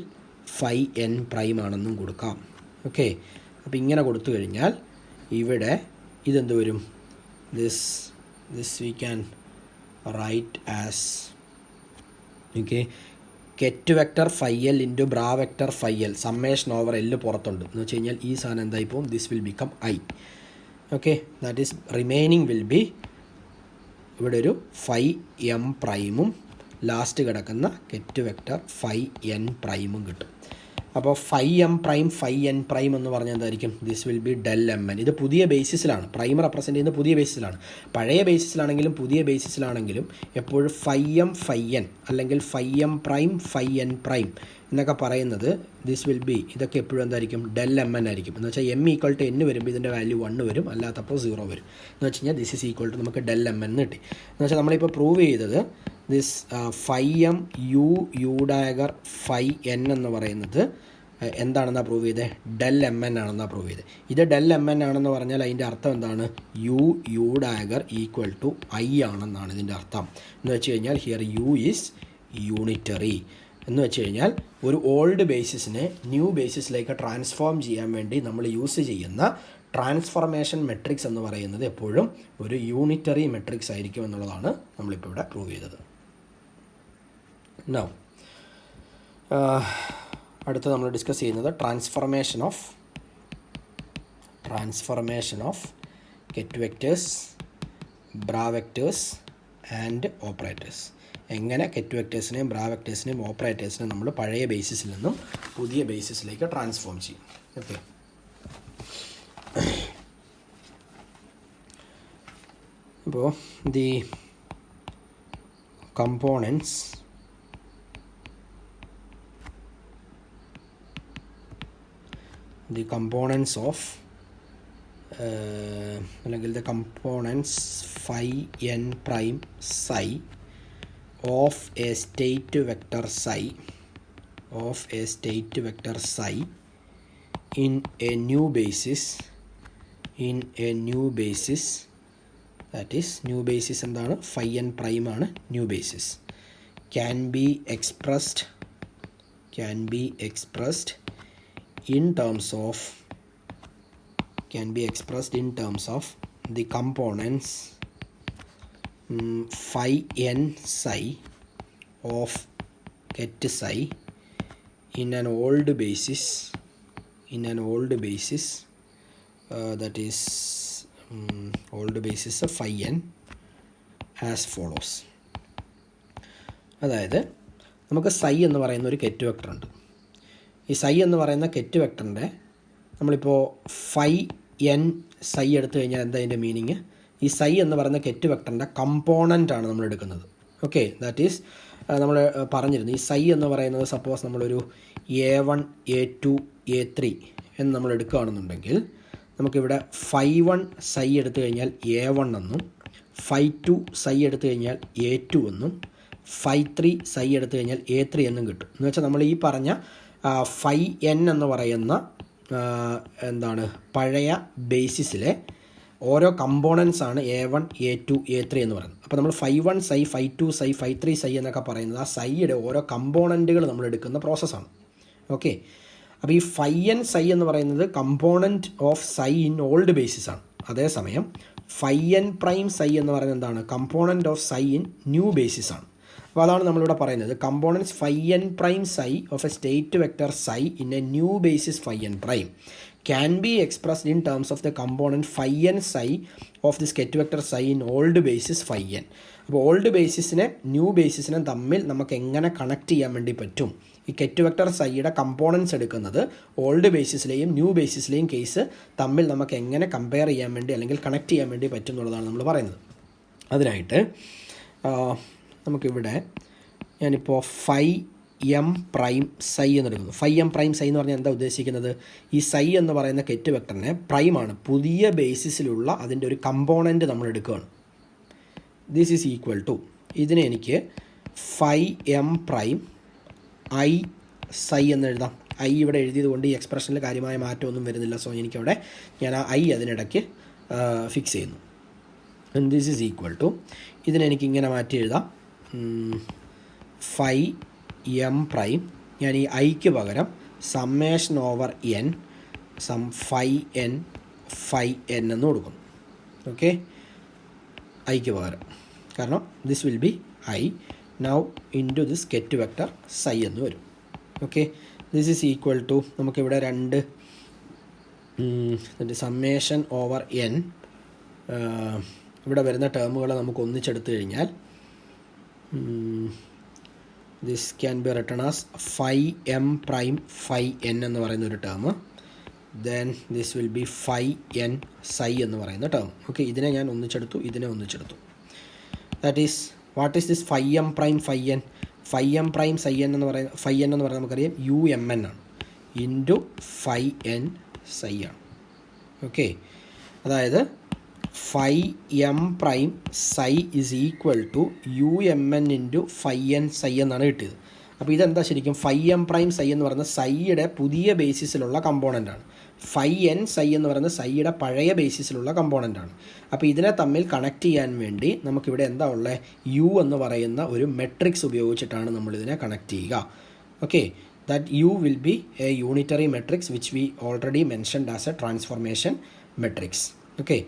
[SPEAKER 1] phi N prime ആണെന്നും കൊടുക്കാം. ഓക്കെ, അപ്പോൾ ഇങ്ങനെ കൊടുത്തു കഴിഞ്ഞാൽ ഇവിടെ ഇതെന്ത് വരും? This we can write as okay ket vector phi L into bra vector phi L summation over L പുറത്തുണ്ട് എന്ന് വെച്ച് കഴിഞ്ഞാൽ ഈ സാധനം എന്തായി പോകും? This will become I. Okay, that is remaining will be ഇവിടെ ഒരു ഫൈ എം പ്രൈമും ലാസ്റ്റ് കിടക്കുന്ന കെറ്റ് വെക്റ്റർ ഫൈ എൻ പ്രൈമും കിട്ടും. അപ്പോൾ phi M prime phi N prime എന്ന് പറഞ്ഞാൽ എന്തായിരിക്കും? This will be del M N. ഇത് പുതിയ ബേസിസിലാണ്, പ്രൈം റെപ്രസെൻ്റ് ചെയ്യുന്നത് പുതിയ ബേസിസിലാണ്. പഴയ ബേസിസിലാണെങ്കിലും പുതിയ ബേസിസിലാണെങ്കിലും എപ്പോഴും ഫൈ എം ഫൈ എൻ അല്ലെങ്കിൽ phi M prime phi N prime എന്നൊക്കെ പറയുന്നത് ദിസ് വിൽ ബി ഇതൊക്കെ എപ്പോഴും എന്തായിരിക്കും? ഡെൽ എം എൻ ആയിരിക്കും. എന്ന് വെച്ചാൽ എം ഈക്വൽ ടു എൻ വരുമ്പോൾ ഇതിൻ്റെ വാല്യൂ 1 വരും, അല്ലാത്തപ്പോൾ 0 വരും. എന്ന് വെച്ച് കഴിഞ്ഞാൽ ദിസ് ഈസ് ഈക്വൽ ടു നമുക്ക് ഡെൽ എം എൻ കിട്ടി. എന്ന് വെച്ചാൽ നമ്മളിപ്പോൾ പ്രൂവ് ചെയ്തത് this phi m U U dagger phi N എന്ന് പറയുന്നത് എന്താണെന്നാണ് പ്രൂവ് ചെയ്തത്? ഡെൽ എം എൻ ആണെന്നാണ് പ്രൂവ് ചെയ്തത്. ഇത് ഡെൽ എം എൻ ആണെന്ന് പറഞ്ഞാൽ അതിൻ്റെ അർത്ഥം എന്താണ്? U U dagger equal to I ആണെന്നാണ് ഇതിൻ്റെ അർത്ഥം. എന്ന് വെച്ച് കഴിഞ്ഞാൽ ഹിയർ യു ഈസ് യൂണിറ്ററി. എന്ന് വെച്ച് കഴിഞ്ഞാൽ ഒരു ഓൾഡ് ബേസിസിനെ ന്യൂ ബേസിസിലേക്ക് ട്രാൻസ്ഫോം ചെയ്യാൻ വേണ്ടി നമ്മൾ യൂസ് ചെയ്യുന്ന ട്രാൻസ്ഫോർമേഷൻ മെട്രിക്സ് എന്ന് പറയുന്നത് എപ്പോഴും ഒരു യൂണിറ്ററി മെട്രിക്സ് ആയിരിക്കും എന്നുള്ളതാണ് നമ്മളിപ്പോൾ ഇവിടെ പ്രൂവ് ചെയ്തത്. നൗ അടുത്ത് നമ്മൾ ഡിസ്കസ് ചെയ്യുന്നത് transformation of ket vectors, bra vectors and operators. എങ്ങനെ കെറ്റ് വെക്റ്റേഴ്സിനെയും ബ്രാ വെക്റ്റേഴ്സിനെയും ഓപ്പറേറ്റേഴ്സിനെയും നമ്മൾ പഴയ ബേസിസിൽ നിന്നും പുതിയ ബേസിസിലേക്ക് ട്രാൻസ്ഫോം ചെയ്യും. ഓക്കെ, അപ്പോൾ ദി കമ്പോണൻസ് ഓഫ് അല്ലെങ്കിൽ the components phi n prime psi of a state vector psi in a new basis, that is new basis എന്താണ്, phi n prime ആണ് new basis, can be expressed in terms of the components phi n psi of ket psi in an old basis, that is old basis of phi n as follows. അതായത് നമുക്ക് psi എന്ന് പറയുന്ന ഒരു കെറ്റ് vector ഉണ്ട്. ഈ psi എന്ന് പറയുന്ന കെറ്റ് വെക്ടറിൻ്റെ നമ്മളിപ്പോൾ phi n psi എടുത്തു കഴിഞ്ഞാൽ എന്താ അതിൻ്റെ മീനിങ്? ഈ psi എന്ന് പറയുന്ന കെറ്റ് വെക്ടറിൻ്റെ കമ്പോണൻ്റ് ആണ് നമ്മൾ എടുക്കുന്നത്. ഓക്കെ, ദാറ്റ് ഈസ് നമ്മൾ പറഞ്ഞിരുന്നു ഈ psi എന്ന് പറയുന്നത് സപ്പോസ് നമ്മളൊരു A1 A2 A3 എന്ന് നമ്മൾ എടുക്കുകയാണെന്നുണ്ടെങ്കിൽ നമുക്കിവിടെ phi 1 psi എടുത്തു കഴിഞ്ഞാൽ A1 എന്നും phi 2 psi എടുത്തു കഴിഞ്ഞാൽ A2 എന്നും phi 3 psi എടുത്തു കഴിഞ്ഞാൽ A3 എന്നും കിട്ടും. എന്ന് വെച്ചാൽ നമ്മൾ ഈ പറഞ്ഞ phi n എന്ന് പറയുന്ന എന്താണ് പഴയ ബേസിസിലെ ഓരോ കമ്പോണൻസ് ആണ് A1 A2 A3 എന്ന് പറയുന്നത്. അപ്പോൾ നമ്മൾ phi 1 psi phi 2 psi phi 3 psi എന്നൊക്കെ പറയുന്നത് ആ സൈയുടെ ഓരോ കമ്പോണൻറ്റുകൾ നമ്മൾ എടുക്കുന്ന പ്രോസസ്സാണ്. ഓക്കെ, അപ്പോൾ ഈ phi n psi എന്ന് പറയുന്നത് component of psi in old basis ആണ്. അതേസമയം phi n പ്രൈം psi എന്ന് പറയുന്നത് എന്താണ്, component of psi in new basis ആണ്. അപ്പോൾ അതാണ് നമ്മളിവിടെ പറയുന്നത് components phi n prime psi of A state vector psi in A new basis phi n prime can be expressed in terms of the component phi n psi of this ket vector psi in old basis phi n. അപ്പോൾ old ബേസിസിനെ new ബേസിസിനെ തമ്മിൽ നമുക്ക് എങ്ങനെ connect ചെയ്യാൻ വേണ്ടി പറ്റും? ഈ കെറ്റ് വെക്ടർ സൈയുടെ കമ്പോണൻസ് എടുക്കുന്നത് ഓൾഡ് ബേസിസിലെയും ന്യൂ ബേസിസിലെയും കേസ് തമ്മിൽ നമുക്ക് എങ്ങനെ കമ്പയർ ചെയ്യാൻ വേണ്ടി അല്ലെങ്കിൽ കണക്ട് ചെയ്യാൻ വേണ്ടി പറ്റും എന്നുള്ളതാണ് നമ്മൾ പറയുന്നത്. അതിനായിട്ട് നമുക്കിവിടെ ഞാനിപ്പോൾ phi m prime psi എന്നെടുക്കുന്നു. phi m prime psi എന്ന് പറഞ്ഞാൽ എന്താ ഉദ്ദേശിക്കുന്നത്? ഈ psi എന്ന് പറയുന്ന കെറ്റ് വെക്ടറിനെ പ്രൈമാണ്, പുതിയ ബേസിസിലുള്ള അതിൻ്റെ ഒരു കമ്പോണൻറ്റ് നമ്മൾ എടുക്കുകയാണ്. ദിസ് ഈസ് ഈക്വൽ ടു, ഇതിനെ എനിക്ക് phi m prime I psi എന്ന് എഴുതാം. I ഇവിടെ എഴുതിയത് കൊണ്ട് ഈ എക്സ്പ്രഷനിൽ കാര്യമായ മാറ്റമൊന്നും വരുന്നില്ല. സോ എനിക്കവിടെ ഞാൻ ആ I അതിനിടയ്ക്ക് ഫിക്സ് ചെയ്യുന്നു. And this is equal to, ഇതിനെനിക്കിങ്ങനെ മാറ്റി എഴുതാം phi m പ്രൈം, ഞാൻ ഈ ഐക്ക് പകരം summation over n sum phi n എന്ന് കൊടുക്കുന്നു. ഓക്കെ, ഐക്ക് പകരം, കാരണം this will be I now into this ket vector psi എന്ന് വരും. Okay, this is equal to, നമുക്കിവിടെ രണ്ട് സമ്മേഷൻ ഓവർ n, ഇവിടെ വരുന്ന ടേമുകളെ നമുക്ക് ഒന്നിച്ചെടുത്തു കഴിഞ്ഞാൽ this can be written as phi m prime phi n എന്ന് പറയുന്ന ഒരു term, then this will B phi n psi എന്ന് പറയുന്ന ടേം. ഓക്കെ, ഇതിനെ ഞാൻ ഒന്നിച്ചെടുത്തു, ഇതിനെ ഒന്നിച്ചെടുത്തു. That is what is this phi m prime phi n? phi m prime psi n എന്ന് പറയുന്ന phi n എന്ന് പറയുന്നത് നമുക്കറിയാം UMN ആണ്, ഇൻറ്റു phi n psi ആണ്. ഓക്കെ, അതായത് phi m prime psi is equal to UMN into phi n psi എന്നാണ് കിട്ടിയത്. അപ്പോൾ ഇതെന്താ ശരിക്കും? phi m പ്രൈം psi എന്ന് പറയുന്നത് സൈയുടെ പുതിയ ബേസിസിലുള്ള കമ്പോണൻ്റ് ആണ്. phi n psi എന്ന് പറയുന്നത് സൈയുടെ പഴയ ബേസിസിലുള്ള കമ്പോണൻ്റ് ആണ്. അപ്പോൾ ഇതിനെ തമ്മിൽ കണക്ട് ചെയ്യാൻ വേണ്ടി നമുക്കിവിടെ എന്താ ഉള്ളത്? U എന്ന് പറയുന്ന ഒരു മെട്രിക്സ് ഉപയോഗിച്ചിട്ടാണ് നമ്മളിതിനെ കണക്ട് ചെയ്യുക. Okay, that U will be A unitary matrix which we already mentioned as A transformation matrix. Okay,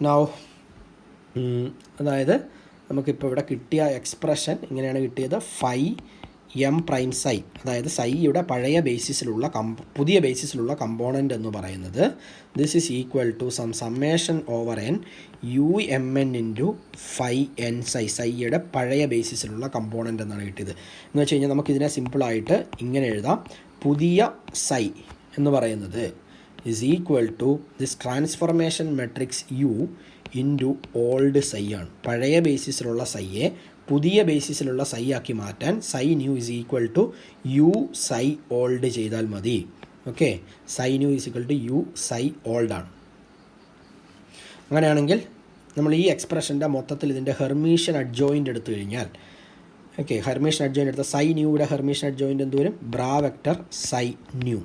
[SPEAKER 1] now അതായത് നമുക്കിപ്പോൾ ഇവിടെ കിട്ടിയ എക്സ്പ്രഷൻ ഇങ്ങനെയാണ് കിട്ടിയത്. phi m പ്രൈം psi, അതായത് സൈയുടെ പഴയ ബേസിസിലുള്ള പുതിയ ബേസിസിലുള്ള കമ്പോണൻ്റ് എന്ന് പറയുന്നത് this is equal to sum summation over n UMN into phi n psi, സൈയുടെ പഴയ ബേസിസിലുള്ള കമ്പോണൻ്റ് എന്നാണ് കിട്ടിയത്. എന്ന് വെച്ച് കഴിഞ്ഞാൽ നമുക്കിതിനെ സിമ്പിളായിട്ട് ഇങ്ങനെ എഴുതാം. പുതിയ സൈ എന്ന് പറയുന്നത് is equal to this transformation matrix U into old psi ആണ്. പഴയ ബേസിസിലുള്ള സൈയെ പുതിയ ബേസിസിലുള്ള സൈ ആക്കി മാറ്റാൻ psi new is equal to U psi old ചെയ്താൽ മതി. Okay, psi new is equal to U psi old ആണ്. അങ്ങനെയാണെങ്കിൽ നമ്മൾ ഈ എക്സ്പ്രഷൻ്റെ മൊത്തത്തിൽ ഇതിൻ്റെ ഹെർമീഷ്യൻ അഡ്ജോയിൻ്റ് എടുത്തു കഴിഞ്ഞാൽ, ഓക്കെ, ഹെർമീഷ്യൻ അഡ്ജോയിൻ്റ് എടുത്ത സൈ ന്യൂയുടെ ഹെർമീഷ്യൻ അഡ്ജോയിൻ്റ് എന്ത് വരും? Bra vector psi new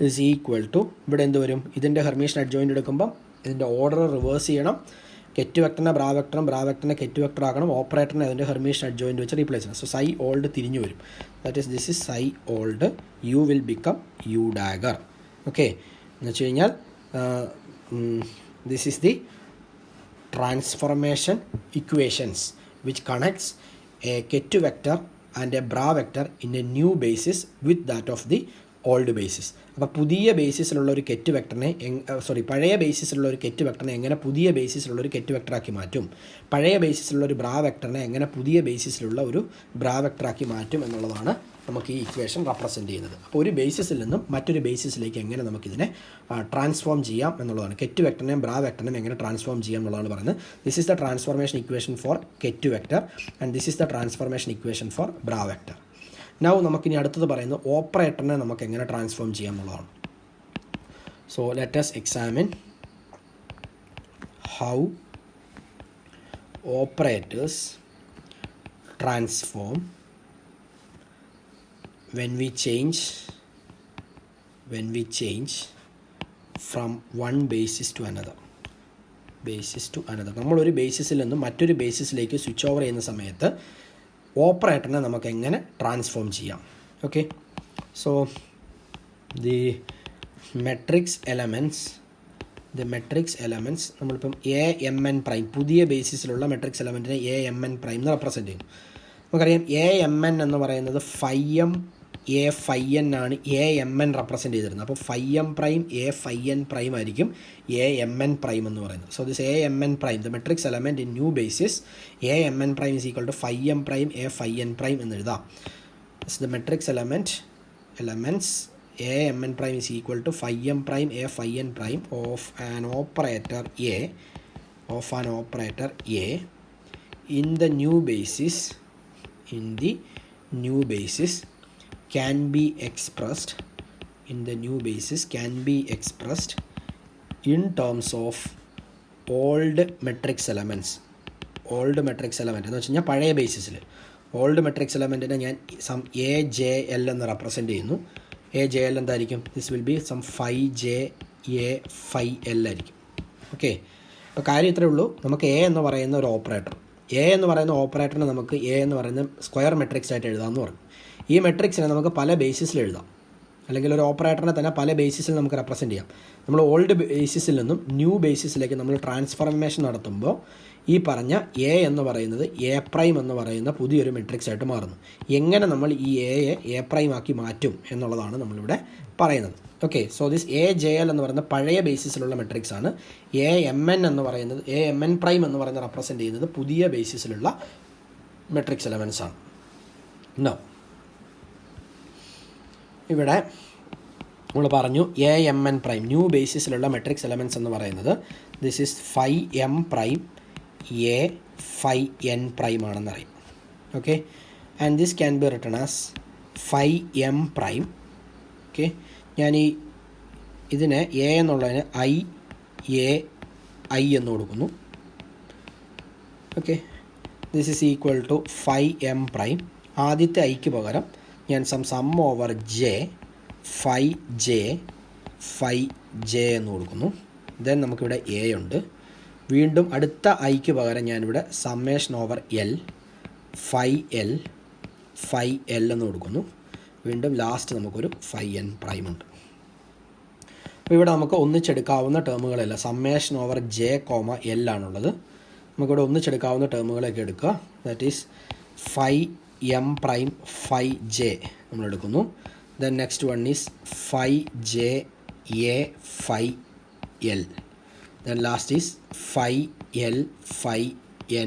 [SPEAKER 1] is equal to ഇവിടെ എന്ത് വരും, ഇതിൻ്റെ ഹെർമിഷൻ അഡ്ജോയിൻ്റ് എടുക്കുമ്പം ഇതിൻ്റെ ഓർഡർ റിവേഴ്സ് ചെയ്യണം. കെറ്റ് വെക്ടറിനെ ബ്രാ വെക്ടറും ബ്രാ വെക്ടറിനെ കെറ്റ് വെക്ടർ ആക്കണം. ഓപ്പറേറ്ററിനെ അതിൻ്റെ ഹെർമിഷൻ അഡ്ജോയിൻ്റ് വെച്ച് റീപ്ലേസ് ചെയ്യണം. സോ സൈ ഓൾഡ് തിരിഞ്ഞു വരും. That is this is psi old, U will become U dagger. Okay, എന്ന് വെച്ച് കഴിഞ്ഞാൽ this is the transformation equations which connects a ket vector and a bra vector in a new basis with that of the old basis. അപ്പോൾ പുതിയ ബേസിസിലുള്ള ഒരു കെറ്റ് വെക്ടറിനെ പഴയ ബേസിസിലുള്ള ഒരു കെറ്റ് വെക്ടറിനെ എങ്ങനെ പുതിയ ബേസിസിലുള്ള ഒരു കെറ്റ് വെക്ടറാക്കി മാറ്റും, പഴയ ബേസിസിലുള്ള ഒരു ബ്രാ വെക്ടറിനെ എങ്ങനെ പുതിയ ബേസിസിലുള്ള ഒരു ബ്രാ വെക്ടറാക്കി മാറ്റും എന്നുള്ളതാണ് നമുക്ക് ഈ ഇക്വേഷൻ റെപ്രസെൻറ്റ് ചെയ്യുന്നത്. അപ്പോൾ ഒരു ബേസിസിൽ നിന്നും മറ്റൊരു ബേസിസിലേക്ക് എങ്ങനെ നമുക്കിതിനെ ട്രാൻസ്ഫോം ചെയ്യാം എന്നുള്ളതാണ്. കെറ്റ് വെക്ടറിനെയും ബ്രാ വെക്ടറിനെയും എങ്ങനെ ട്രാൻസ്ഫോം ചെയ്യാം എന്നുള്ളതാണ് പറയുന്നത്. This is the transformation equation for ket vector and this is the transformation equation for bra vector. Now നമുക്കിനി അടുത്തത് പറയുന്നത് ഓപ്പറേറ്ററിനെ നമുക്ക് എങ്ങനെ ട്രാൻസ്ഫോം ചെയ്യാം എന്നുള്ളതാണ്. So let us examine how operators transform when we change from one basis to another. നമ്മളൊരു ബേസിസിൽ നിന്നും മറ്റൊരു ബേസിസിലേക്ക് സ്വിച്ച് ഓവർ ചെയ്യുന്ന സമയത്ത് ഓപ്പറേറ്ററിനെ നമുക്ക് എങ്ങനെ ട്രാൻസ്ഫോം ചെയ്യാം. Okay, so the matrix elements നമ്മളിപ്പം AMN', പുതിയ ബേസിസിലുള്ള മെട്രിക്സ് എലമെൻറ്റിനെ AMN' എന്ന് റെപ്രസെൻറ്റ് ചെയ്യും. നമുക്കറിയാം AMN എന്ന് പറയുന്നത് φm A phi n ആണ് AMN റെപ്രസെൻറ്റ് ചെയ്തിരുന്നത്. അപ്പോൾ φm prime A phi n prime ആയിരിക്കും AMN പ്രൈം എന്ന് പറയുന്നത്. So this AMN prime, the matrix element in new basis AMN prime is equal to φm prime A phi n prime എന്ന് എഴുതാം. The matrix elements AMN prime is equal to φm prime A phi n prime of an operator A in the new basis can be expressed in terms of old matrix elements. എന്ന് വെച്ച് കഴിഞ്ഞാൽ പഴയ ബേസിസിൽ old matrix എലമെൻറ്റിനെ ഞാൻ sum AJL എന്ന് represent ചെയ്യുന്നു. AJL എന്തായിരിക്കും? This will be sum phi j A phi L ആയിരിക്കും. ഓക്കെ, അപ്പോൾ കാര്യം ഇത്രയേ ഉള്ളൂ. നമുക്ക് A എന്ന് പറയുന്ന ഒരു ഓപ്പറേറ്ററിനെ നമുക്ക് A എന്ന് പറയുന്ന സ്ക്വയർ മെട്രിക്സ് ആയിട്ട് എഴുതാമെന്ന് പറഞ്ഞു. ഈ മെട്രിക്സിനെ നമുക്ക് പല ബേസിസിൽ എഴുതാം, അല്ലെങ്കിൽ ഒരു ഓപ്പറേറ്ററിനെ തന്നെ പല ബേസിസിൽ നമുക്ക് റെപ്രസെൻറ്റ് ചെയ്യാം. നമ്മൾ ഓൾഡ് ബേസിസിൽ നിന്നും ന്യൂ ബേസിസിലേക്ക് നമ്മൾ ട്രാൻസ്ഫോർമേഷൻ നടത്തുമ്പോൾ ഈ പറഞ്ഞ A എന്ന് പറയുന്നത് A പ്രൈം എന്ന് പറയുന്ന പുതിയൊരു മെട്രിക്സ് ആയിട്ട് മാറുന്നു. എങ്ങനെ നമ്മൾ ഈ Aയെ A പ്രൈം ആക്കി മാറ്റും എന്നുള്ളതാണ് നമ്മളിവിടെ പറയുന്നത്. ഓക്കെ, സോ ദിസ് AJL എന്ന് പറയുന്ന പഴയ ബേസിസിലുള്ള മെട്രിക്സ് ആണ്. AMN എന്ന് പറയുന്നത് AMN പ്രൈം എന്ന് പറയുന്നത് റെപ്രസെൻറ്റ് ചെയ്യുന്നത് പുതിയ ബേസിസിലുള്ള മെട്രിക്സ് എലമെൻറ്റ്സ് ആണ്. നോ, ഇവിടെ നമ്മൾ പറഞ്ഞു AMN പ്രൈം ന്യൂ ബേസിസിലുള്ള മെട്രിക്സ് എലമെൻറ്റ്സ് എന്ന് പറയുന്നത് this is φm prime A phi n prime ആണെന്നറിയാം. Okay, and this can be written as φm prime. Okay, ഞാൻ ഇതിന് A എന്നുള്ളതിന് I എന്ന് കൊടുക്കുന്നു. Okay, this is equal to φm prime. ആദ്യത്തെ ഐക്ക് പകരം ഞാൻ സം ഓവർ phi j എന്ന് കൊടുക്കുന്നു. ദെൻ നമുക്കിവിടെ A ഉണ്ട്. വീണ്ടും അടുത്ത ഐക്ക് പകരം ഞാനിവിടെ സമ്മേഷൻ ഓവർ phi L എന്ന് കൊടുക്കുന്നു. വീണ്ടും ലാസ്റ്റ് നമുക്കൊരു phi n പ്രൈം ഉണ്ട്. അപ്പോൾ ഇവിടെ നമുക്ക് ഒന്നിച്ചെടുക്കാവുന്ന ടേമുകളല്ല, സമ്മേഷൻ ഓവർ J, L ആണുള്ളത്. നമുക്കിവിടെ ഒന്നിച്ചെടുക്കാവുന്ന ടേമുകളൊക്കെ എടുക്കുക. That is φm prime phi j നമ്മളെടുക്കുന്നു. Then next one is phi j A phi L. Then last is phi L phi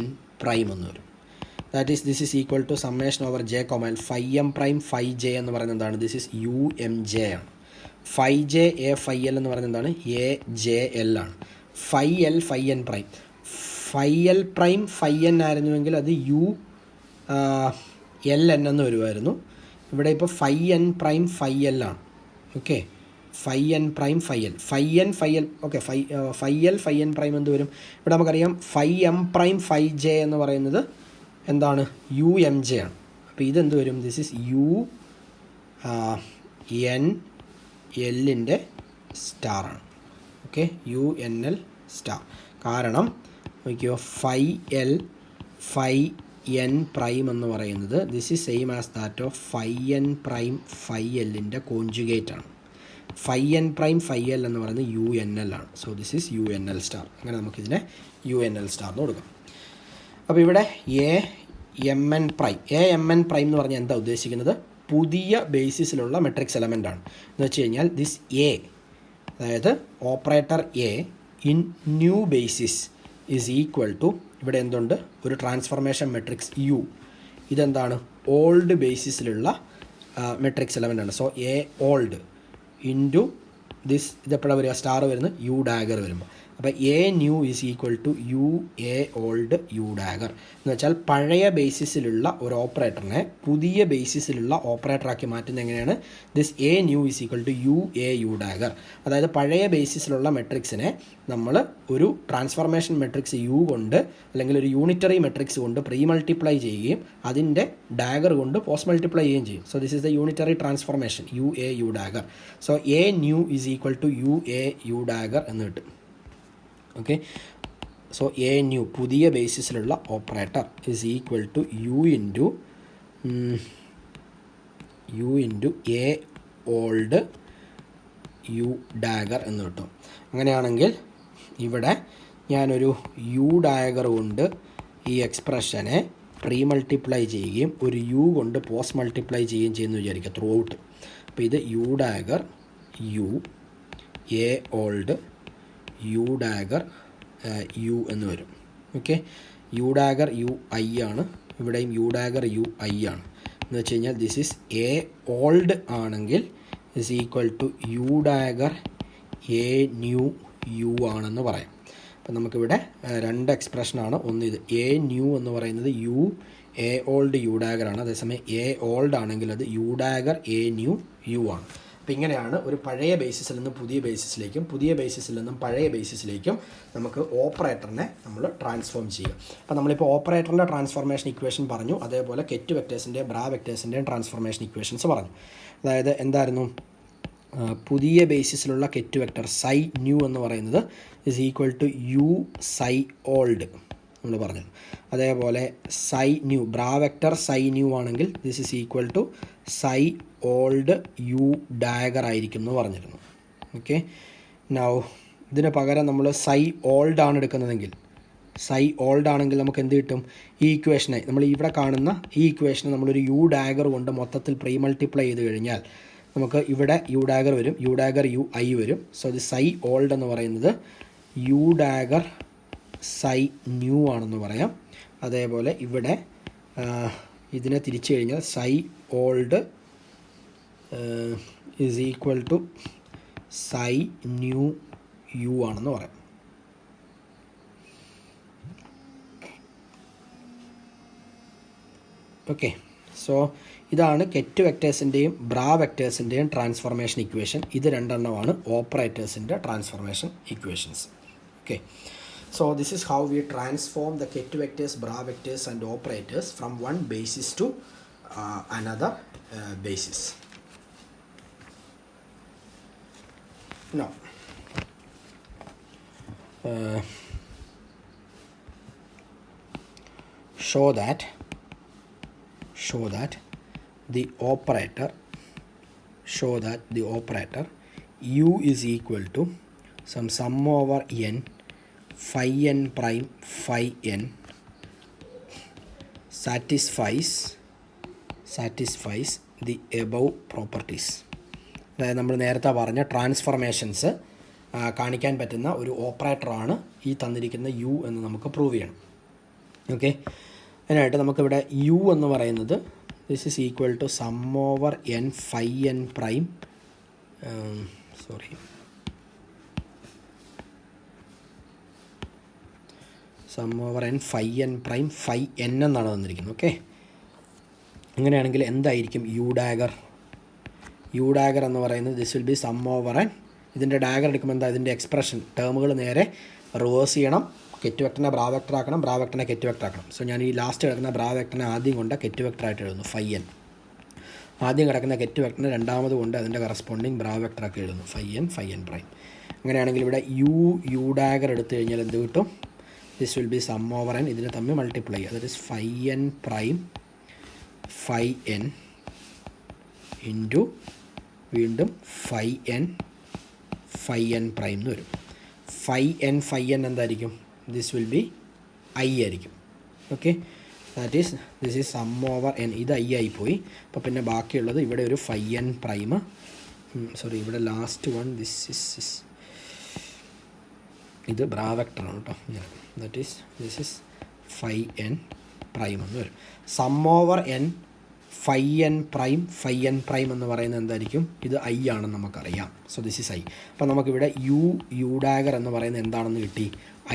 [SPEAKER 1] n prime എന്ന് വരും. That is this is equal to summation over J, L. φm prime phi j എന്ന് പറയുന്നത് എന്താണ്? This is UMJ ആണ്. phi j A phi L എന്ന് പറയുന്നത് എന്താണ്? AJL ആണ്. phi L phi n prime, phi L prime phi n ആയിരുന്നുവെങ്കിൽ അത് LN എന്ന് വരുമായിരുന്നു. ഇവിടെ ഇപ്പോൾ phi n prime phi L ആണ്. Okay, phi n prime phi L, phi L. Okay, phi L phi n prime എന്ത് വരും? ഇവിടെ നമുക്കറിയാം φm പ്രൈം phi j എന്ന് പറയുന്നത് എന്താണ്? UMJ ആണ്. അപ്പോൾ ഇതെന്ത് വരും? ദിസ് ഈസ് UN എല്ലിൻ്റെ സ്റ്റാറാണ്. Okay, UNL star. കാരണം നോക്കിയോ, phi l phi N prime എന്ന് പറയുന്നത് this is same as that of phi N prime phi എല്ലിൻ്റെ കോൺജുഗേറ്റ് ആണ്. Phi N prime phi l എന്ന് പറയുന്നത് UNL ആണ്. So this is UNL star. അങ്ങനെ നമുക്കിതിനെ UNL സ്റ്റാർ എന്ന് കൊടുക്കാം. അപ്പോൾ ഇവിടെ AMN പ്രൈം, AMN പ്രൈം എന്ന് പറഞ്ഞാൽ എന്താ ഉദ്ദേശിക്കുന്നത്? പുതിയ ബേസിസിലുള്ള മെട്രിക്സ് എലമെൻ്റ് ആണ്. എന്ന് വെച്ച് കഴിഞ്ഞാൽ ദിസ് A, അതായത് operator A in new basis is equal to, ഇവിടെ എന്തുണ്ട്, ഒരു ട്രാൻസ്ഫർമേഷൻ മെട്രിക്സ് U. ഇതെന്താണ്? ഓൾഡ് ബേസിസിലുള്ള മെട്രിക്സ് എലമെൻ്റ് ആണ്. So A old into this, ഇതെപ്പോഴാണ് വരിക? സ്റ്റാർ വരുന്നത് U ഡാഗർ വരുമ്പോൾ. അപ്പോൾ A new is equal to A old U dagger എന്ന് വെച്ചാൽ പഴയ ബേസിസിലുള്ള ഒരു ഓപ്പറേറ്ററിനെ പുതിയ ബേസിസിലുള്ള ഓപ്പറേറ്ററാക്കി മാറ്റുന്നത് എങ്ങനെയാണ്? This A new is equal to A U dagger. അതായത് പഴയ ബേസിസിലുള്ള മെട്രിക്സിനെ നമ്മൾ ഒരു ട്രാൻസ്ഫർമേഷൻ മെട്രിക്സ് U കൊണ്ട് അല്ലെങ്കിൽ ഒരു യൂണിറ്ററി മെട്രിക്സ് കൊണ്ട് പ്രീ മൾട്ടിപ്ലൈ ചെയ്യുകയും അതിൻ്റെ ഡാഗർ കൊണ്ട് പോസ്റ്റ് മൾട്ടിപ്ലൈ ചെയ്യുകയും ചെയ്യും. So this is the unitary transformation A U dagger. So A new is equal to A U dagger എന്ന് കിട്ടും. ഓക്കെ, സോ A ന്യൂ പുതിയ ബേസിസിലുള്ള operator is equal to U into A old U dagger എന്ന് കിട്ടും. അങ്ങനെയാണെങ്കിൽ ഇവിടെ ഞാനൊരു U dagger കൊണ്ട് ഈ എക്സ്പ്രഷനെ പ്രീ മൾട്ടിപ്ലൈ ചെയ്യുകയും ഒരു U കൊണ്ട് പോസ്റ്റ് മൾട്ടിപ്ലൈ ചെയ്യുകയും ചെയ്യുന്നു വിചാരിക്കുക ത്രൂ ഔട്ട്. അപ്പോൾ ഇത് U dagger U, A old U dagger U എന്ന് വരും. ഓക്കെ, U ഡാഗർ UI ആണ്, ഇവിടെയും U ഡാഗർ UI ആണ്. എന്ന് വെച്ച് കഴിഞ്ഞാൽ ദിസ് ഈസ് A ഓൾഡ് ആണെങ്കിൽ is equal to U dagger A new U ആണെന്ന് പറയാം. അപ്പം നമുക്കിവിടെ രണ്ട് എക്സ്പ്രഷനാണ്. ഒന്ന് ഇത് A ന്യൂ എന്ന് പറയുന്നത് A ഓൾഡ് U ഡാഗറാണ്. അതേസമയം A ഓൾഡ് ആണെങ്കിൽ അത് U dagger A new U ആണ്. അപ്പോൾ ഇങ്ങനെയാണ് ഒരു പഴയ ബേസിസിൽ നിന്നും പുതിയ ബേസിസിലേക്കും പുതിയ ബേസിസിൽ നിന്നും പഴയ ബേസിസിലേക്കും നമുക്ക് ഓപ്പറേറ്ററിനെ നമ്മൾ ട്രാൻസ്ഫോം ചെയ്യുക. അപ്പോൾ നമ്മളിപ്പോൾ ഓപ്പറേറ്ററിൻ്റെ ട്രാൻസ്ഫോർമേഷൻ ഇക്വേഷൻ പറഞ്ഞു, അതേപോലെ കെറ്റ് വെക്ടേഴ്സിൻ്റെയും ബ്രാ വെക്ടേഴ്സിൻ്റെയും ട്രാൻസ്ഫോർമേഷൻ ഇക്വേഷൻസ് പറഞ്ഞു. അതായത് എന്തായിരുന്നു? പുതിയ ബേസിസിലുള്ള കെറ്റ് വെക്ടർ സൈ ന്യൂ എന്ന് പറയുന്നത് is equal to U psi old നമ്മൾ പറഞ്ഞു. അതേപോലെ psi new bra vector psi new ആണെങ്കിൽ this is equal to psi old U dagger ആയിരിക്കും എന്ന് പറഞ്ഞിരുന്നു. ഓക്കെ, നൗ ഇതിന് പകരം നമ്മൾ സൈ ഓൾഡ് ആണ് എടുക്കുന്നതെങ്കിൽ, സൈ ഓൾഡ് ആണെങ്കിൽ നമുക്ക് എന്ത് കിട്ടും? ഈ ഇക്വേഷനെ നമ്മൾ ഇവിടെ കാണുന്ന ഈ ഇക്വേഷനെ നമ്മളൊരു U ഡാഗർ കൊണ്ട് മൊത്തത്തിൽ പ്രീ മൾട്ടിപ്ലൈ ചെയ്ത് കഴിഞ്ഞാൽ നമുക്ക് ഇവിടെ U ഡാഗർ വരും, U ഡാഗർ UI വരും. സോ ഇത് സൈ ഓൾഡ് എന്ന് പറയുന്നത് U ഡാഗർ സൈ ന്യൂ ആണെന്ന് പറയാം. അതേപോലെ ഇവിടെ ഇതിനെ തിരിച്ചു കഴിഞ്ഞാൽ psi old is equal to psi new U ആണെന്ന് പറയാം. ഓക്കെ, സോ ഇതാണ് കെറ്റ് വെക്ടേഴ്സിൻ്റെയും ബ്രാ വെക്ടേഴ്സിൻ്റെയും ട്രാൻസ്ഫോർമേഷൻ ഇക്വേഷൻ. ഇത് രണ്ടെണ്ണമാണ് ഓപ്പറേറ്റേഴ്സിൻ്റെ transformation equations. Okay, so this is how we transform the ket vectors, bra vectors and operators from one basis to another basis. Now show that the operator U is equal to some sum over n phi n prime phi n satisfies the above properties. അതായത് നമ്മൾ നേരത്തെ പറഞ്ഞ transformations കാണിക്കാൻ പറ്റുന്ന ഒരു ഓപ്പറേറ്ററാണ് ഈ തന്നിരിക്കുന്ന U എന്ന് നമുക്ക് പ്രൂവ് ചെയ്യണം. ഓക്കെ, അതിനായിട്ട് നമുക്കിവിടെ U എന്ന് പറയുന്നത് this is equal to sum over n phi n prime sum over n phi n prime phi n എന്നാണ് തന്നിരിക്കുന്നത്. ഓക്കെ, അങ്ങനെയാണെങ്കിൽ എന്തായിരിക്കും U ഡാഗർ എന്ന് പറയുന്നത് this will be sum over n. ഇതിൻ്റെ ഡാഗർ എടുക്കുമ്പോൾ എന്താ, ഇതിൻ്റെ എക്സ്പ്രഷൻ ടേമുകൾ നേരെ റിവേഴ്സ് ചെയ്യണം. കെറ്റ് വെക്ടറിനെ ബ്രാ വെക്ടർ ആക്കണം, ബ്രാ വെക്ടറിനെ കെറ്റ് വെക്ടർ ആക്കണം. സോ ഞാൻ ഈ ലാസ്റ്റ് കിടക്കുന്ന ബ്രാ വെക്ടറിനെ ആദ്യം കൊണ്ട് കെറ്റ് വെക്ടർ ആയിട്ട് എഴുതുന്നു phi n. ആദ്യം കിടക്കുന്ന ഗെറ്റ് വെക്ടറിന് രണ്ടാമത് കൊണ്ട് അതിൻ്റെ കറസ്പോണ്ടിങ് ബ്രാ വെക്ടറൊക്കെ എഴുതുന്നു ഫൈ എൻ പ്രൈം. അങ്ങനെയാണെങ്കിൽ ഇവിടെ യു ഡാഗർ എടുത്തു കഴിഞ്ഞാൽ എന്ത് കിട്ടും? This will be sum over n, ഇതിനെ തമ്മിൽ മൾട്ടിപ്ലൈ ചെയ്യുക. That is phi N prime phi N into വീണ്ടും ഫൈ എൻ പ്രൈം എന്ന് വരും. ഫൈ എൻ എന്തായിരിക്കും? ദിസ് വിൽ ബി ഐ ആയിരിക്കും. Okay, that is this is sum over n. ഇത് I ആയിപ്പോയി. അപ്പോൾ പിന്നെ ബാക്കിയുള്ളത് ഇവിടെ ഒരു ഫൈ എൻ പ്രൈം, സോറി ഇവിടെ ലാസ്റ്റ് വൺ ദിസ് ഇത് ബ്രാ വെക്ടറാണ് കേട്ടോ. That is this is phi N prime എന്ന് വരും. Sum over N phi N prime എന്ന് പറയുന്നത് എന്തായിരിക്കും? ഇത് ഐ ആണെന്ന് നമുക്കറിയാം. So this is I. അപ്പോൾ നമുക്കിവിടെ യു ഡാഗർ എന്ന് പറയുന്നത് എന്താണെന്ന് കിട്ടി?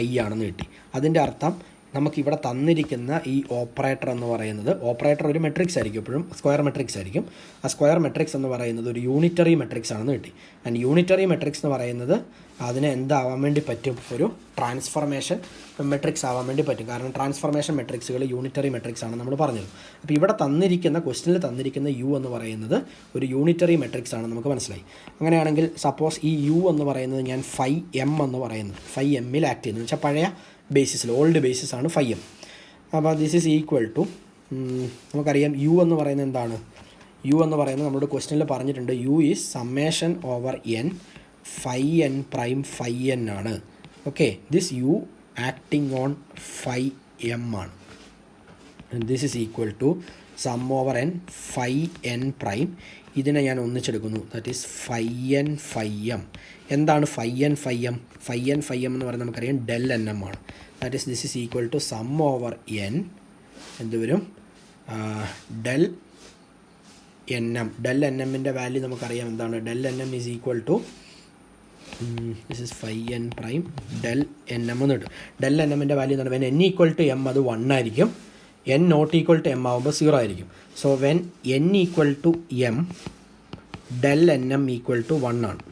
[SPEAKER 1] ഐ ആണെന്ന് കിട്ടി. അതിൻ്റെ അർത്ഥം നമുക്കിവിടെ തന്നിരിക്കുന്ന ഈ ഓപ്പറേറ്റർ എന്ന് പറയുന്നത്, ഓപ്പറേറ്റർ ഒരു മെട്രിക്സ് ആയിരിക്കും, എപ്പോഴും സ്ക്വയർ മെട്രിക്സ് ആയിരിക്കും. ആ സ്ക്വയർ മെട്രിക്സ് എന്ന് പറയുന്നത് ഒരു യൂണിറ്ററി മെട്രിക്സ് ആണെന്ന് കിട്ടി. ആൻഡ് യൂണിറ്ററി മെട്രിക്സ് എന്ന് പറയുന്നത് അതിന് എന്താവാൻ വേണ്ടി പറ്റും? ഒരു ട്രാൻസ്ഫർമേഷൻ മെട്രിക്സ് ആവാൻ വേണ്ടി പറ്റും. കാരണം ട്രാൻസ്ഫർമേഷൻ മെട്രിക്സുകൾ യൂണിറ്ററി മെട്രിക്സ് ആണ് നമ്മൾ പറഞ്ഞത്. അപ്പോൾ ഇവിടെ തന്നിരിക്കുന്ന ക്വസ്റ്റനിൽ തന്നിരിക്കുന്ന യു എന്ന് പറയുന്നത് ഒരു യൂണിറ്ററി മെട്രിക്സ് ആണ്, നമുക്ക് മനസ്സിലായി. അങ്ങനെയാണെങ്കിൽ സപ്പോസ് ഈ യു എന്ന് പറയുന്നത് ഞാൻ ഫൈ എം എന്ന് പറയുന്നത് ഫൈ എമ്മിൽ ആക്ട് ചെയ്യുന്നത് വെച്ചാൽ പഴയ ബേസിസിൽ, ഓൾഡ് ബേസിസ് ആണ് ഫൈ എം. അപ്പോൾ ദിസ് ഈസ് ഈക്വൽ ടു, നമുക്കറിയാം യു എന്ന് പറയുന്നത് എന്താണ്? യു എന്ന് പറയുന്നത് നമ്മുടെ ക്വസ്റ്റനിൽ പറഞ്ഞിട്ടുണ്ട് U is summation over N phi N prime phi N ആണ്. Okay, this U acting on phi M ആണ്. This is equal to sum over N phi N prime. ഇതിനെ ഞാൻ ഒന്നിച്ചെടുക്കുന്നു. That is phi M. എന്താണ് phi N എന്ന് പറയുന്നത് നമുക്കറിയാം del N m ആണ്. That is this is equal to sum over N എന്തുവരും? Del N M. Del N എമ്മിൻ്റെ വാല്യൂ നമുക്കറിയാം എന്താണ്? Del N M is equal to this is phi N prime del N M എന്ന് കിട്ടും. Del N എമ്മിൻ്റെ value എന്താണ്? When N equal to M അത് 1 ആയിരിക്കും. N not equal to M ആകുമ്പോൾ 0 ആയിരിക്കും. So when N equal to M del N M equal to 1 ആണ്.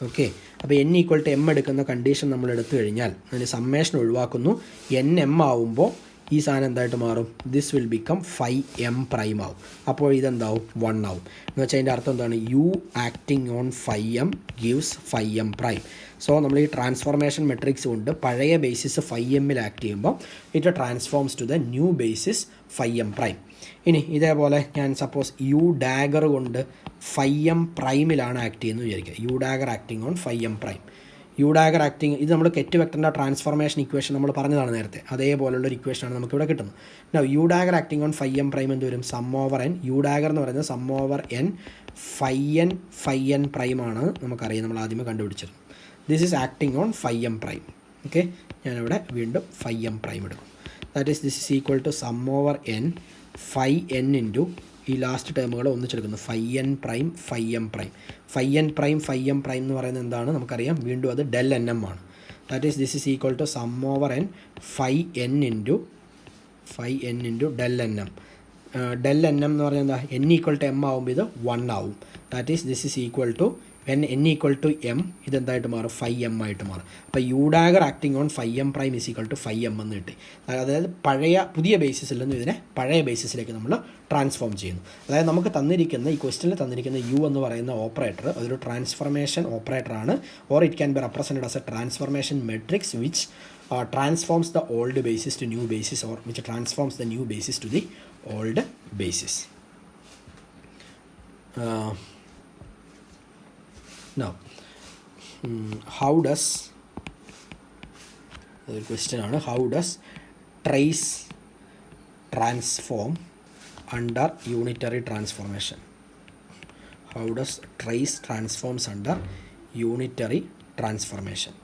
[SPEAKER 1] Okay, അപ്പോൾ എൻ ഈക്വൽ ടു എം എടുക്കുന്ന കണ്ടീഷൻ നമ്മൾ എടുത്തു കഴിഞ്ഞാൽ അതിന് സമ്മേഷൻ ഒഴിവാക്കുന്നു. എൻ എം ആവുമ്പോൾ ഈ സാധനം എന്തായിട്ട് മാറും? This will become phi M prime ആവും. അപ്പോൾ ഇതെന്താവും? 1 ആവും. എന്ന് വെച്ചാൽ അതിൻ്റെ അർത്ഥം എന്താണ്? U acting on phi m gives phi M prime. So നമ്മൾ ഈ ട്രാൻസ്ഫോർമേഷൻ മെട്രിക്സ് കൊണ്ട് പഴയ ബേസിസ് ഫൈ എമ്മിൽ ആക്ട് ചെയ്യുമ്പോൾ it transforms to the new basis phi M prime. ഇനി ഇതേപോലെ ഞാൻ സപ്പോസ് യു ഡാഗർ കൊണ്ട് ഫൈ എം പ്രൈമിലാണ് ആക്ട് ചെയ്യുന്നത് വിചാരിക്കുക. U dagger acting on phi M prime. U dagger acting, ഇത് നമ്മൾ കെറ്റ് വെക്ടറിൻ്റെ ട്രാൻസ്ഫോർമേഷൻ ഇക്വേഷൻ നമ്മൾ പറഞ്ഞതാണ് നേരത്തെ. അതേപോലുള്ളൊരു ഇക്വേഷനാണ് നമുക്കിവിടെ കിട്ടുന്നത്. U dagger acting on phi M prime എന്ത് വരും? Sum over N. U dagger എന്ന് പറയുന്നത് sum over N phi N prime ആണ് നമുക്കറിയാം, നമ്മൾ ആദ്യമേ കണ്ടുപിടിച്ചത്. This is acting on phi M prime. Okay, ഞാനിവിടെ വീണ്ടും ഫൈ എം പ്രൈം എടുക്കും. That is this is equal to sum over N phi N into ഈ ലാസ്റ്റ് ടേമുകൾ ഒന്നിച്ചെടുക്കുന്നു. Phi N prime phi M prime എന്ന് പറയുന്നത് എന്താണ്? നമുക്കറിയാം വീണ്ടും അത് ഡെൽ എൻ എം ആണ്. That is this is equal to sum over N phi N into del N M. Del N M എന്ന് പറഞ്ഞാൽ എന്താ? എൻ ഈക്വൽ ടു എം ആകുമ്പോൾ ഇത് 1 ആവും. That is this is equal to when N equal to M ഇതെന്തായിട്ട് മാറും? Phi M ആയിട്ട് മാറും. അപ്പോൾ U dagger acting on phi M prime is equal to phi M എന്ന് കിട്ടി. അതായത് പുതിയ ബേസിസിൽ നിന്ന് ഇതിനെ പഴയ ബേസിസിലേക്ക് നമ്മൾ ട്രാൻസ്ഫോം ചെയ്യുന്നു. അതായത് നമുക്ക് തന്നിരിക്കുന്ന ഈ ക്വസ്റ്റനിൽ തന്നിരിക്കുന്ന യു എന്ന് പറയുന്ന ഓപ്പറേറ്റർ അതൊരു ട്രാൻസ്ഫർമേഷൻ ഓപ്പറേറ്റർ ആണ്. Or it can be represented as A transformation matrix which transforms the old basis to new basis, or which transforms the new basis to the old basis. Now how does the question ആണ്, how does trace transform under unitary transformation? How does trace transforms under unitary transformation?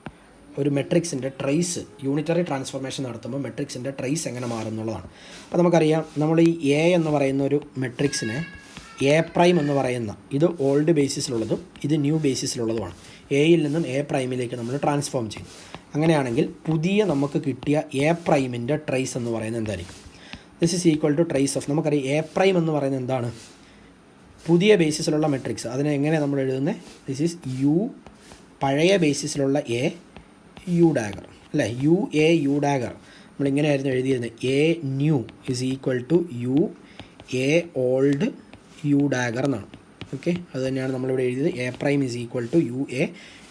[SPEAKER 1] ഒരു മെട്രിക്സിൻ്റെ trace unitary transformation നടത്തുമ്പോൾ മെട്രിക്സിൻ്റെ trace എങ്ങനെ മാറുന്നുള്ളതാണ്. അപ്പോൾ നമുക്കറിയാം നമ്മൾ ഈ A എന്ന് പറയുന്ന ഒരു മെട്രിക്സിനെ എ പ്രൈം എന്ന് പറയുന്ന ഇത് ഓൾഡ് ബേസിസിലുള്ളതും ഇത് ന്യൂ ബേസിസിലുള്ളതുമാണ്. എയിൽ നിന്നും എ പ്രൈമിലേക്ക് നമ്മൾ ട്രാൻസ്ഫോം ചെയ്യും. അങ്ങനെയാണെങ്കിൽ പുതിയ നമുക്ക് കിട്ടിയ എ പ്രൈമിൻ്റെ ട്രേസ് എന്ന് പറയുന്നത് എന്തായിരിക്കും? This is equal to trace of, നമുക്കറിയാം എ പ്രൈം എന്ന് പറയുന്നത് എന്താണ്? പുതിയ ബേസിസിലുള്ള മെട്രിക്സ്. അതിനെ എങ്ങനെ നമ്മൾ എഴുതുന്നത്? ദിസ് ഈസ് യു പഴയ ബേസിസിലുള്ള എ യു ഡാഗർ അല്ലേ, യു എ യു ഡാഗർ നമ്മളിങ്ങനെയായിരുന്നു എഴുതിയിരുന്നത്. A new is equal to U A old U dagger എന്നാണ്. ഓക്കെ, അത് തന്നെയാണ് നമ്മളിവിടെ എഴുതിയത്. A prime is equal to U A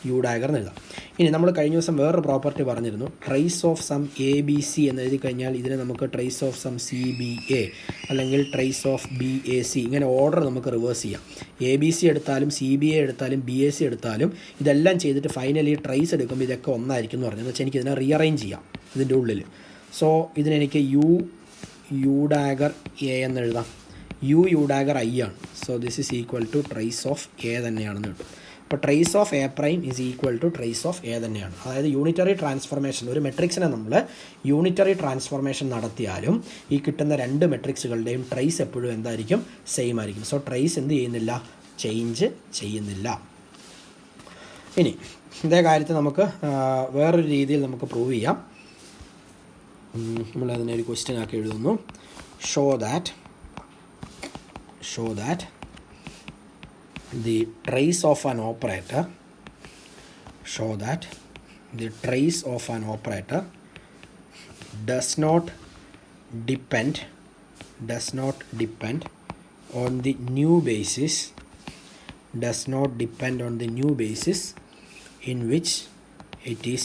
[SPEAKER 1] U dagger എന്ന് എഴുതാം. ഇനി നമ്മൾ കഴിഞ്ഞ ദിവസം വേറൊരു പ്രോപ്പർട്ടി പറഞ്ഞിരുന്നു, trace of some A B C എന്ന് എഴുതി കഴിഞ്ഞാൽ ഇതിനെ നമുക്ക് trace of some C B A അല്ലെങ്കിൽ trace of B A C, ഇങ്ങനെ ഓർഡർ നമുക്ക് റിവേഴ്സ് ചെയ്യാം. എ ബി സി എടുത്താലും സി ബി എ എടുത്താലും ബി എ സി എടുത്താലും ഇതെല്ലാം ചെയ്തിട്ട് ഫൈനലി ട്രേസ് എടുക്കുമ്പോൾ ഇതൊക്കെ ഒന്നായിരിക്കും എന്ന് പറഞ്ഞത് വെച്ചാൽ എനിക്കിതിനെ റീഅറേഞ്ച് ചെയ്യാം ഇതിൻ്റെ ഉള്ളിൽ. സോ ഇതിനെനിക്ക് യു ഡാഗർ എ എന്ന് എഴുതാം. യു ഡാഗർ ഐ ആണ്. So this is equal to trace of A തന്നെയാണെന്ന് കിട്ടും. അപ്പോൾ trace of A prime is equal to trace of A തന്നെയാണ്. അതായത് യൂണിറ്ററി ട്രാൻസ്ഫോർമേഷൻ, ഒരു മെട്രിക്സിനെ നമ്മൾ യൂണിറ്ററി ട്രാൻസ്ഫോർമേഷൻ നടത്തിയാലും ഈ കിട്ടുന്ന രണ്ട് മെട്രിക്സുകളുടെയും ട്രേസ് എപ്പോഴും എന്തായിരിക്കും? സെയിം ആയിരിക്കും. സോ ട്രേസ് എന്ത് ചെയ്യുന്നില്ല? ചേഞ്ച് ചെയ്യുന്നില്ല. ഇനി ഇതേ കാര്യത്തിൽ നമുക്ക് വേറൊരു രീതിയിൽ നമുക്ക് പ്രൂവ് ചെയ്യാം. നമ്മളതിനെ ഒരു ക്വസ്റ്റ്യൻ ആക്കി എഴുതുന്നു. Show that the trace of an operator does not depend on the new basis in which it is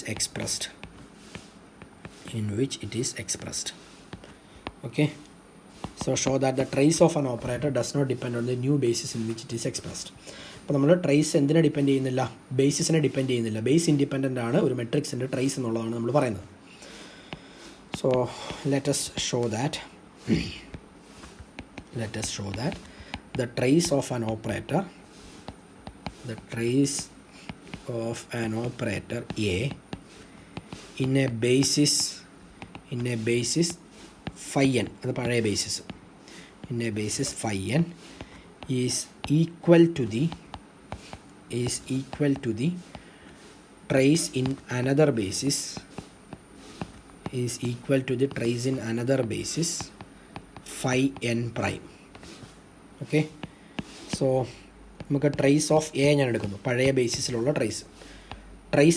[SPEAKER 1] expressed. Okay, so show that the trace of an operator does not depend on the new basis in which it is expressed. അപ്പോൾ നമ്മൾ trace എന്തിനെ depend ചെയ്യുന്നില്ല? ബേസിസിനെ depend ചെയ്യുന്നില്ല. Base independent ആണ് ഒരു മെട്രിക്സിൻ്റെ trace എന്നുള്ളതാണ് നമ്മൾ പറയുന്നത്. So let us show that the trace of an operator A in a basis phi n, അത് പഴയ basis, in a basis phi n is equal to the trace in another basis phi n prime. Okay, so നമുക്ക് trace of A ഞാൻ എടുക്കുന്നു, പഴയ ബേസിസിലുള്ള trace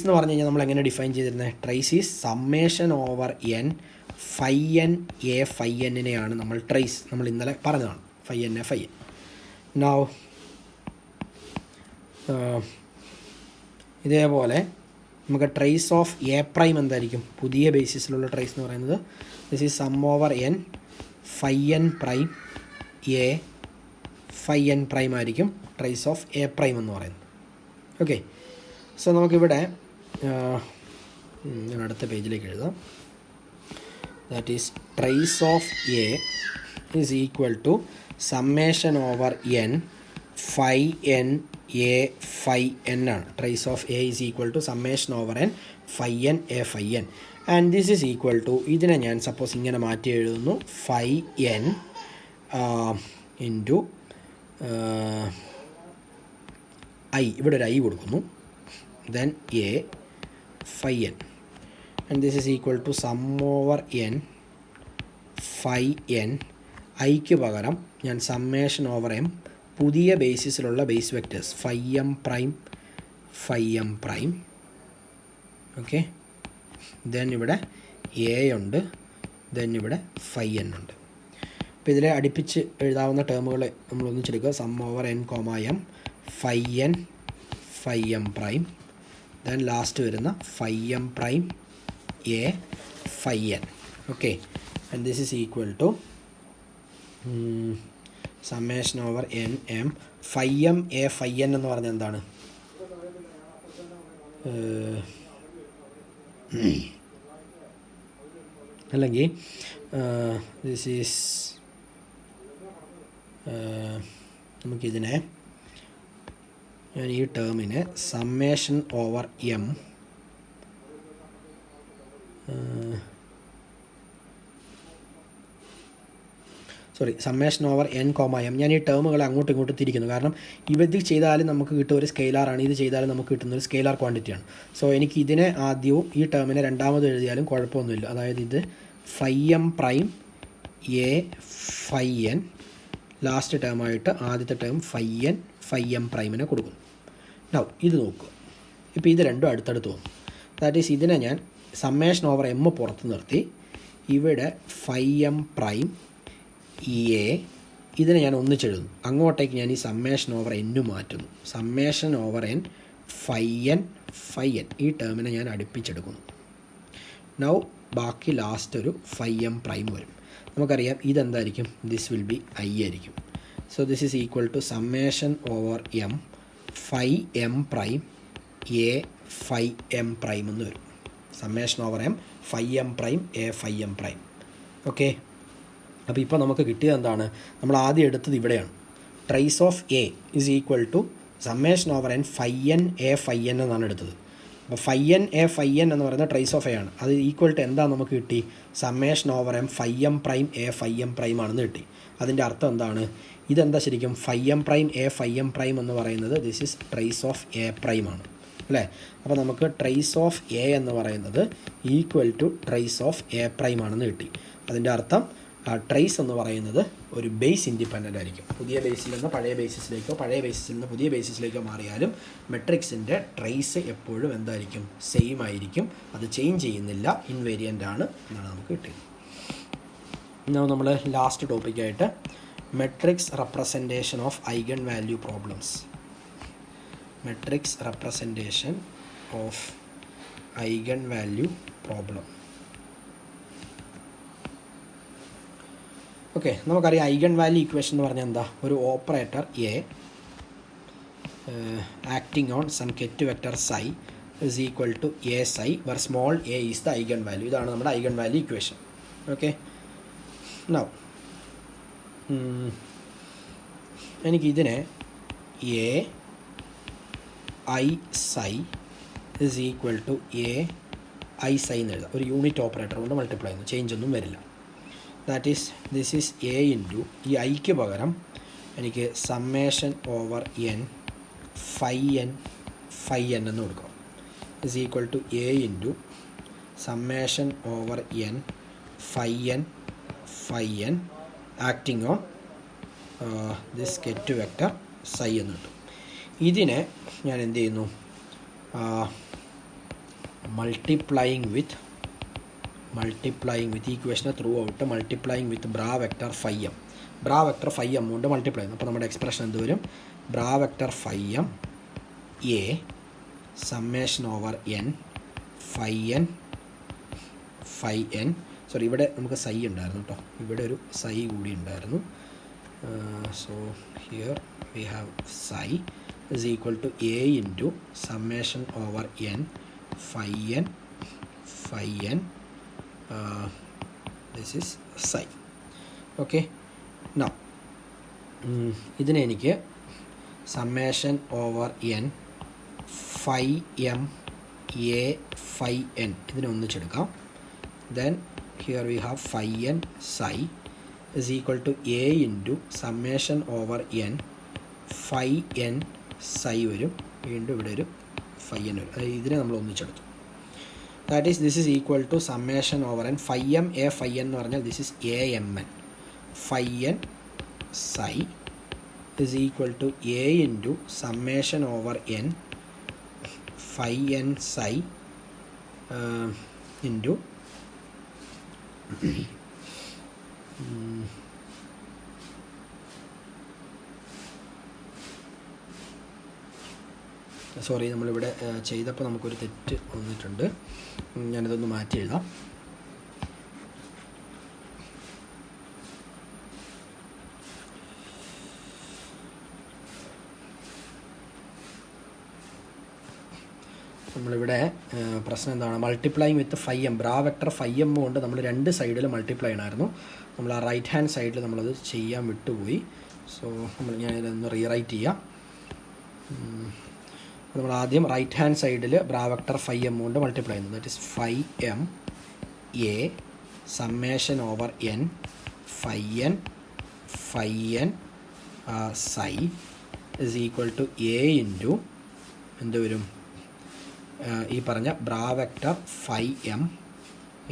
[SPEAKER 1] എന്ന് പറഞ്ഞു കഴിഞ്ഞാൽ നമ്മൾ എങ്ങനെ ഡിഫൈൻ ചെയ്തിരുന്നത്? Trace is summation over N phi N A phi എന്നിനെയാണ് നമ്മൾ ട്രേസ്, നമ്മൾ ഇന്നലെ പറഞ്ഞതാണ് phi N A phi N. Now ഇതേപോലെ നമുക്ക് ട്രേസ് ഓഫ് എ പ്രൈം എന്തായിരിക്കും? പുതിയ ബേസിസിലുള്ള ട്രേസ് എന്ന് പറയുന്നത് this is sum over N phi N prime A phi N prime ആയിരിക്കും ട്രേസ് ഓഫ് എ പ്രൈം എന്ന് പറയുന്നത്. ഓക്കെ, സോ നമുക്കിവിടെ ഞാൻ അടുത്ത പേജിലേക്ക് എഴുതാം. That is trace of A is equal to summation over n phi n a phi n ആണ്. Trace of A is equal to summation over n phi n a phi n, and this is equal to, ഇതിനെ ഞാൻ suppose ഇങ്ങനെ മാറ്റി എഴുതുന്നു, phi n into I, ഇവിടെ ഒരു I കൊടുക്കുന്നു, then a phi n, and this is equal to sum over n phi n. ഐക്ക് പകരം ഞാൻ സമ്മേഷൻ ഓവർ എം പുതിയ ബേസിസിലുള്ള base vectors phi M prime. Okay, then ഇവിടെ എ ഉണ്ട്, ദെൻ ഇവിടെ ഫൈ എൻ ഉണ്ട്. അപ്പോൾ ഇതിലെ അടുപ്പിച്ച് എഴുതാവുന്ന ടേമുകൾ നമ്മൾ ഒന്നിച്ചെടുക്കുക. Sum over N comma M phi M prime, then last വരുന്ന phi M prime A phi N. Okay, and this is equal to summation over N M phi M A phi N എന്ന് പറഞ്ഞാൽ എന്താണ്? അല്ലെങ്കിൽ this is നമുക്കിതിനെ, ഞാൻ ഈ ടേമിനെ summation over M summation over N comma M, ഞാൻ ഈ ടേമുകളെ അങ്ങോട്ടും ഇങ്ങോട്ടും തിരിക്കുന്നു. കാരണം ഇത് ചെയ്താലും നമുക്ക് കിട്ടുന്ന ഒരു സ്കെയിലാറാണ്, ഇത് ചെയ്താലും നമുക്ക് കിട്ടുന്ന ഒരു സ്കെയിലാർ ക്വാണ്ടിറ്റിയാണ്. സോ എനിക്ക് ഇതിനെ ആദ്യവും ഈ ടേമിനെ രണ്ടാമത് എഴുതിയാലും കുഴപ്പമൊന്നുമില്ല. അതായത് ഇത് phi M prime A phi N, last ടേമായിട്ട് ആദ്യത്തെ ടേം ഫൈ എം പ്രൈമിനെ കൊടുക്കുന്നു. നൗ ഇത് നോക്കുക, ഇപ്പോൾ ഇത് രണ്ടും അടുത്തടുത്ത് വന്നു. ദാറ്റ് ഈസ് ഇതിനെ ഞാൻ സമ്മേഷൻ ഓവർ എം പുറത്ത് നിർത്തി, ഇവിടെ ഫൈ എം പ്രൈം എ ഇതിനെ ഞാൻ ഒന്നിച്ചെഴുതുന്നു. അങ്ങോട്ടേക്ക് ഞാൻ ഈ സമ്മേഷൻ ഓവർ എന്നു മാറ്റുന്നു. Summation over N phi n ഈ ടേമിനെ ഞാൻ അടുപ്പിച്ചെടുക്കുന്നു. നൗ ബാക്കി ലാസ്റ്റ് ഒരു ഫൈ എം പ്രൈം വരും. നമുക്കറിയാം ഇതെന്തായിരിക്കും, ദിസ് വിൽ ബി ഐ ആയിരിക്കും. So this is equal to summation over m phi M prime A phi M prime എന്ന് വരും. Summation over m phi M prime A phi M prime. Okay, അപ്പോൾ ഇപ്പോൾ നമുക്ക് കിട്ടിയത് എന്താണ്? നമ്മൾ ആദ്യം എടുത്തത് ഇവിടെയാണ്. Trace of A is equal to summation over N phi N A phi n എന്നാണ് എടുത്തത്. അപ്പോൾ phi N A phi N എന്ന് പറയുന്നത് ട്രേസ് ഓഫ് എ ആണ്. അത് ഈക്വൽ ടു എന്താ നമുക്ക് കിട്ടി? Summation over m phi M prime A phi M prime ആണെന്ന് കിട്ടി. അതിൻ്റെ അർത്ഥം എന്താണ്? ഇതെന്താ ശരിക്കും? Phi M prime A phi M prime എന്ന് പറയുന്നത് this is trace of A prime ആണ് അല്ലേ? അപ്പോൾ നമുക്ക് ട്രേസ് ഓഫ് എ എന്ന് പറയുന്നത് equal to trace of A prime ആണെന്ന് കിട്ടി. അതിൻ്റെ അർത്ഥം ട്രേസ് എന്ന് പറയുന്നത് ഒരു ബേസ് ഇൻഡിപെൻഡൻ്റ് ആയിരിക്കും. പുതിയ ബേസിൽ നിന്ന് പഴയ ബേസിസിലേക്കോ പഴയ ബേസിൽ നിന്ന് പുതിയ ബേസിസിലേക്കോ മാറിയാലും മെട്രിക്സിൻ്റെ ട്രേസ് എപ്പോഴും എന്തായിരിക്കും? സെയിം ആയിരിക്കും. അത് ചേഞ്ച് ചെയ്യുന്നില്ല, ഇൻവേരിയൻ്റ് ആണ് എന്നാണ് നമുക്ക് കിട്ടിയത്. നമ്മൾ ലാസ്റ്റ് ടോപ്പിക്കായിട്ട് matrix representation of eigenvalue problems. Matrix representation of eigenvalue problem. Okay, നമുക്കറിയാം ഐഗൺ വാല്യൂ ഇക്വേഷൻ എന്ന് പറഞ്ഞാൽ എന്താ? ഒരു operator A acting on some ket vector psi is equal to A psi where small A is the eigenvalue. ഇതാണ് നമ്മുടെ eigen value equation. Okay, now എനിക്കിതിനെ A I psi is equal to A I psi എന്ന് എഴുതാം. ഒരു unit operator കൊണ്ട് multiply ചെയ്യുന്നു, change ഒന്നും വരില്ല. That is this is A into ഈ ഐക്ക് പകരം എനിക്ക് summation over N phi N എന്ന് കൊടുക്കാം. Is equal to A into summation over N phi N acting on this ket vector psi എന്ന് കിട്ടും. ഇതിനെ ഞാൻ എന്ത് ചെയ്യുന്നു? മൾട്ടിപ്ലൈയിങ് വിത്ത് ഈക്വേഷനെ through out multiplying with bra vector phi M. Bra vector phi M കൊണ്ട് മൾട്ടിപ്ലൈ ചെയ്യുന്നു. അപ്പോൾ നമ്മുടെ എക്സ്പ്രഷൻ എന്ത് വരും? Bra vector phi M A summation over N phi N sorry, ഇവിടെ നമുക്ക് സൈ ഉണ്ടായിരുന്നു കേട്ടോ, ഇവിടെ ഒരു സൈ കൂടി ഉണ്ടായിരുന്നു. So here we have psi is equal to A into summation over N phi N this is psi. Okay, now ഇതിനെ എനിക്ക് summation over N phi M A phi N ഇതിനെ ഒന്നിച്ചെടുക്കാം. Then here we have phi N psi is equal to A into summation over N phi N psi വരും. വീണ്ടും ഇവിടെ ഒരു phi N വരും. അതായത് ഇതിനെ നമ്മൾ ഒന്നിച്ചെടുത്തു. That is, this is equal to summation over n phi m a phi n എന്ന് പറഞ്ഞാൽ this is a m n phi n psi is equal to a into summation over n phi n psi into sorry, നമ്മളിവിടെ ചെയ്തപ്പോൾ നമുക്കൊരു തെറ്റ് വന്നിട്ടുണ്ട്. ഞാനിതൊന്ന് മാറ്റി എഴുതാം. നമ്മളിവിടെ പ്രശ്നം എന്താണ്? മൾട്ടിപ്ലൈങ് വിത്ത് phi M, bra vector phi M കൊണ്ട് നമ്മൾ രണ്ട് സൈഡിൽ മൾട്ടിപ്ലൈ ചെയ്യണമായിരുന്നു. നമ്മൾ ആ റൈറ്റ് ഹാൻഡ് സൈഡിൽ നമ്മളത് ചെയ്യാൻ വിട്ടുപോയി. സോ ഞാനിതൊന്ന് റീറൈറ്റ് ചെയ്യാം. നമ്മൾ ആദ്യം റൈറ്റ് ഹാൻഡ് സൈഡിൽ ബ്രാ വെക്റ്റർ ഫൈ എം കൊണ്ട് മൾട്ടിപ്ലൈ ചെയ്യുന്നു. That is phi M A summation over N phi N psi is equal to A into എന്ത് വരും? ഈ പറഞ്ഞ bra vector phi M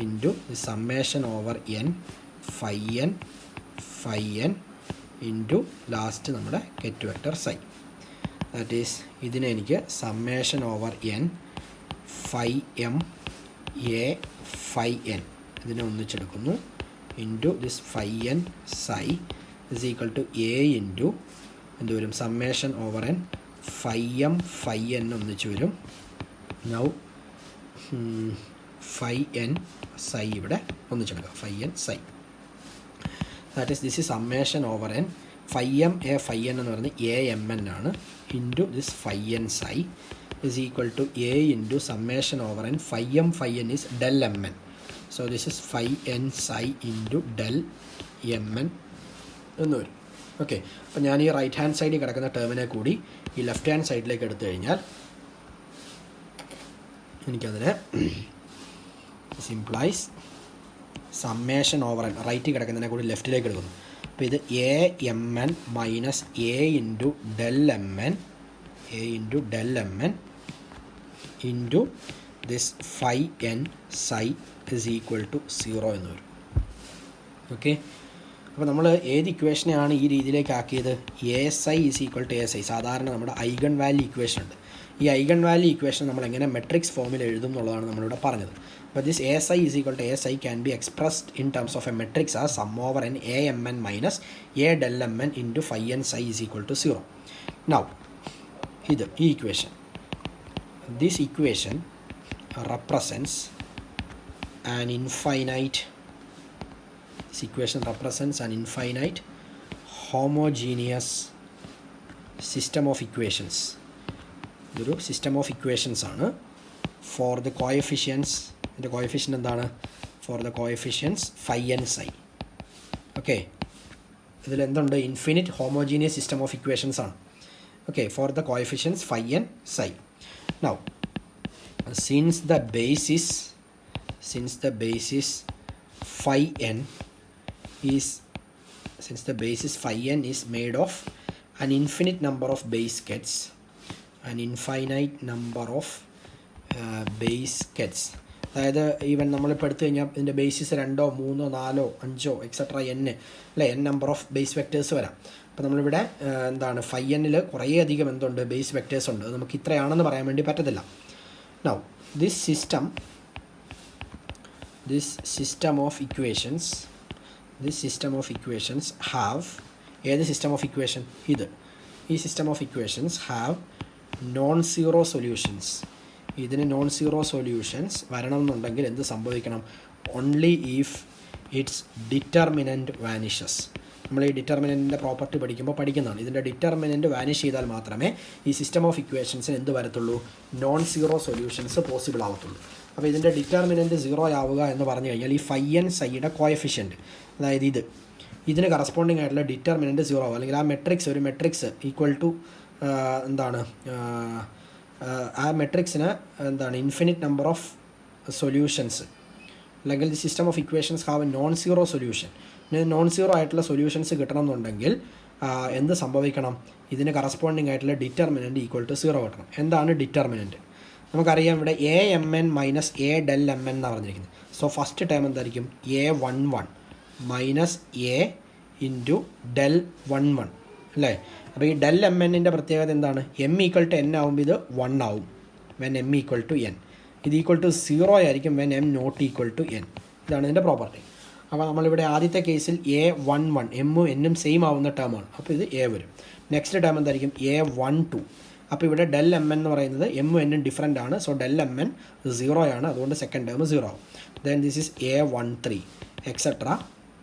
[SPEAKER 1] into summation over N phi N into last നമ്മുടെ ket vector psi. That is ഇതിനെ എനിക്ക് summation over N phi M A phi N ഇതിനെ ഒന്നിച്ചെടുക്കുന്നു into this phi N psi is equal to A into എന്ത് വരും summation over N phi M phi N ഒന്നിച്ച് വരും. Now phi N psi ഇവിടെ ഒന്നിച്ചെടുക്കുക, phi N psi. That is this is summation over N phi M A phi N എന്ന് പറയുന്നത് A M N ആണ് into this phi N psi is equal to a into summation over n phi n is del mn. So this is phi n psi into del mn എന്ന് വരും. Okay, അപ്പോൾ ഞാൻ ഈ right hand സൈഡിൽ കിടക്കുന്ന ടേമിനെ കൂടി ഈ ലെഫ്റ്റ് ഹാൻഡ് സൈഡിലേക്ക് എടുത്തു കഴിഞ്ഞാൽ എനിക്കതിനെ സിംപ്ലൈസ് സമ്മേഷൻ ഓവർ എൻ റൈറ്റിൽ കിടക്കുന്നതിനെ കൂടി ലെഫ്റ്റിലേക്ക് എടുക്കുന്നു. അപ്പോൾ ഇത് A M N minus A into del M N into this phi n psi is equal to 0 എന്ന് വരും. ഓക്കെ, അപ്പോൾ നമ്മൾ ഏത് ഇക്വേഷനെയാണ് ഈ രീതിയിലേക്ക് ആക്കിയത്? A psi is equal to A psi. സാധാരണ നമ്മുടെ ഐഗൺ വാല്യൂ ഇക്വേഷൻ ഉണ്ട്. ഈ ഐഗൺ വാല്യൂ ഇക്വേഷൻ നമ്മൾ എങ്ങനെ മെട്രിക്സ് ഫോമിൽ എഴുതും എന്നുള്ളതാണ് നമ്മളിവിടെ പറഞ്ഞത്. അപ്പോൾ this A psi is equal to A psi can be expressed in terms of a matrix ആ sum over N A M N minus a del M N into phi N psi is equal to 0. Now ഇത് ഈ equation, this equation represents an infinite homogeneous system of equations. ഇതൊരു system of equations ആണ് for the coefficients. ഇതിൻ്റെ coefficient എന്താണ്? For the coefficients phi N psi. Okay, ഇതിലെന്തുണ്ട്? Infinite homogeneous system of equations ആണ്. Okay, for the coefficients phi N psi. Now, since the basis phi n is made of an infinite number of base sets, അതായത് even നമ്മളിപ്പോൾ എടുത്തു കഴിഞ്ഞാൽ ഇതിൻ്റെ basis 2, 3, 4, 5 etcetera n അല്ലേ, n number of base vectors വരാം. അപ്പോൾ നമ്മളിവിടെ എന്താണ് ഫൈ എന്നിൽ കുറേ അധികം എന്തുണ്ട്? ബേസ് വെക്റ്റേഴ്സ് ഉണ്ട്. അത് നമുക്ക് ഇത്രയാണെന്ന് പറയാൻ വേണ്ടി പറ്റത്തില്ല. Now this system of equations have ഏത് സിസ്റ്റം ഓഫ് ഇക്വേഷൻ? ഈ system of equations have known zero solutions. ഇതിന് നോൺ സീറോ സൊല്യൂഷൻസ് വരണമെന്നുണ്ടെങ്കിൽ എന്ത് സംഭവിക്കണം? Only if it's determinant vanishes. നമ്മൾ ഈ ഡിറ്റർമിനൻറ്റിൻ്റെ പ്രോപ്പർട്ടി പഠിക്കുന്നതാണ്. ഇതിൻ്റെ ഡിറ്റർമിനൻറ്റ് വാനിഷ് ചെയ്താൽ മാത്രമേ ഈ സിസ്റ്റം ഓഫ് ഇക്വേഷൻസിന് എന്ത് വരത്തുള്ളൂ? നോൺ സീറോ സൊല്യൂഷൻസ് പോസിബിൾ ആവത്തുള്ളൂ. അപ്പോൾ ഇതിൻ്റെ ഡിറ്റർമിനൻറ്റ് 0 ആവുക എന്ന് പറഞ്ഞു കഴിഞ്ഞാൽ ഈ ഫൈ എൻ സൈയുടെ കോയഫിഷ്യൻറ്റ്, അതായത് ഇതിന് കറസ്പോണ്ടിങ് ആയിട്ടുള്ള ഡിറ്റർമിനൻറ്റ് 0 ആവും. അല്ലെങ്കിൽ ആ ഒരു മെട്രിക്സ് ഈക്വൽ ടു എന്താണ്? ആ മെട്രിക്സിന് എന്താണ്? ഇൻഫിനിറ്റ് നമ്പർ ഓഫ് സൊല്യൂഷൻസ്, അല്ലെങ്കിൽ the system of equations have A non zero solution. Non zero ആയിട്ടുള്ള സൊല്യൂഷൻസ് കിട്ടണമെന്നുണ്ടെങ്കിൽ എന്ത് സംഭവിക്കണം? ഇതിന് കറസ്പോണ്ടിങ് ആയിട്ടുള്ള ഡിറ്റർമിനൻറ്റ് ഈക്വൽ ടു 0 കിട്ടണം. എന്താണ് ഡിറ്റർമിനൻറ്റ്? നമുക്കറിയാം ഇവിടെ A M N minus a del M N എന്നാണ് പറഞ്ഞിരിക്കുന്നത്. സോ ഫസ്റ്റ് ടേം എന്തായിരിക്കും? A11 minus A into del 11 അല്ലേ. അപ്പോൾ ഈ ഡെൽ എം എന്നിൻ്റെ പ്രത്യേകത എന്താണ്? എം ഈക്വൽ ടു എൻ ആകുമ്പോൾ ഇത് 1 ആവും when m equal to n. ഇത് ഈക്വൽ ടു 0 ആയിരിക്കും when m not equal to n. ഇതാണ് ഇതിൻ്റെ പ്രോപ്പർട്ടി. അപ്പോൾ നമ്മളിവിടെ ആദ്യത്തെ കേസിൽ A11 എമ്മും എന്നും സെയിം ആവുന്ന ടേമാണ്. അപ്പോൾ ഇത് എ വരും. നെക്സ്റ്റ് ടേം എന്തായിരിക്കും? A12. അപ്പോൾ ഇവിടെ ഡെൽ എം എൻ എന്ന് പറയുന്നത് എമ്മും എന്നും ഡിഫറൻ്റ് ആണ്. സോ ഡെൽ എം എൻ 0 ആണ്. അതുകൊണ്ട് സെക്കൻഡ് ടേം 0 ആവും. Then this is A13 etcetera.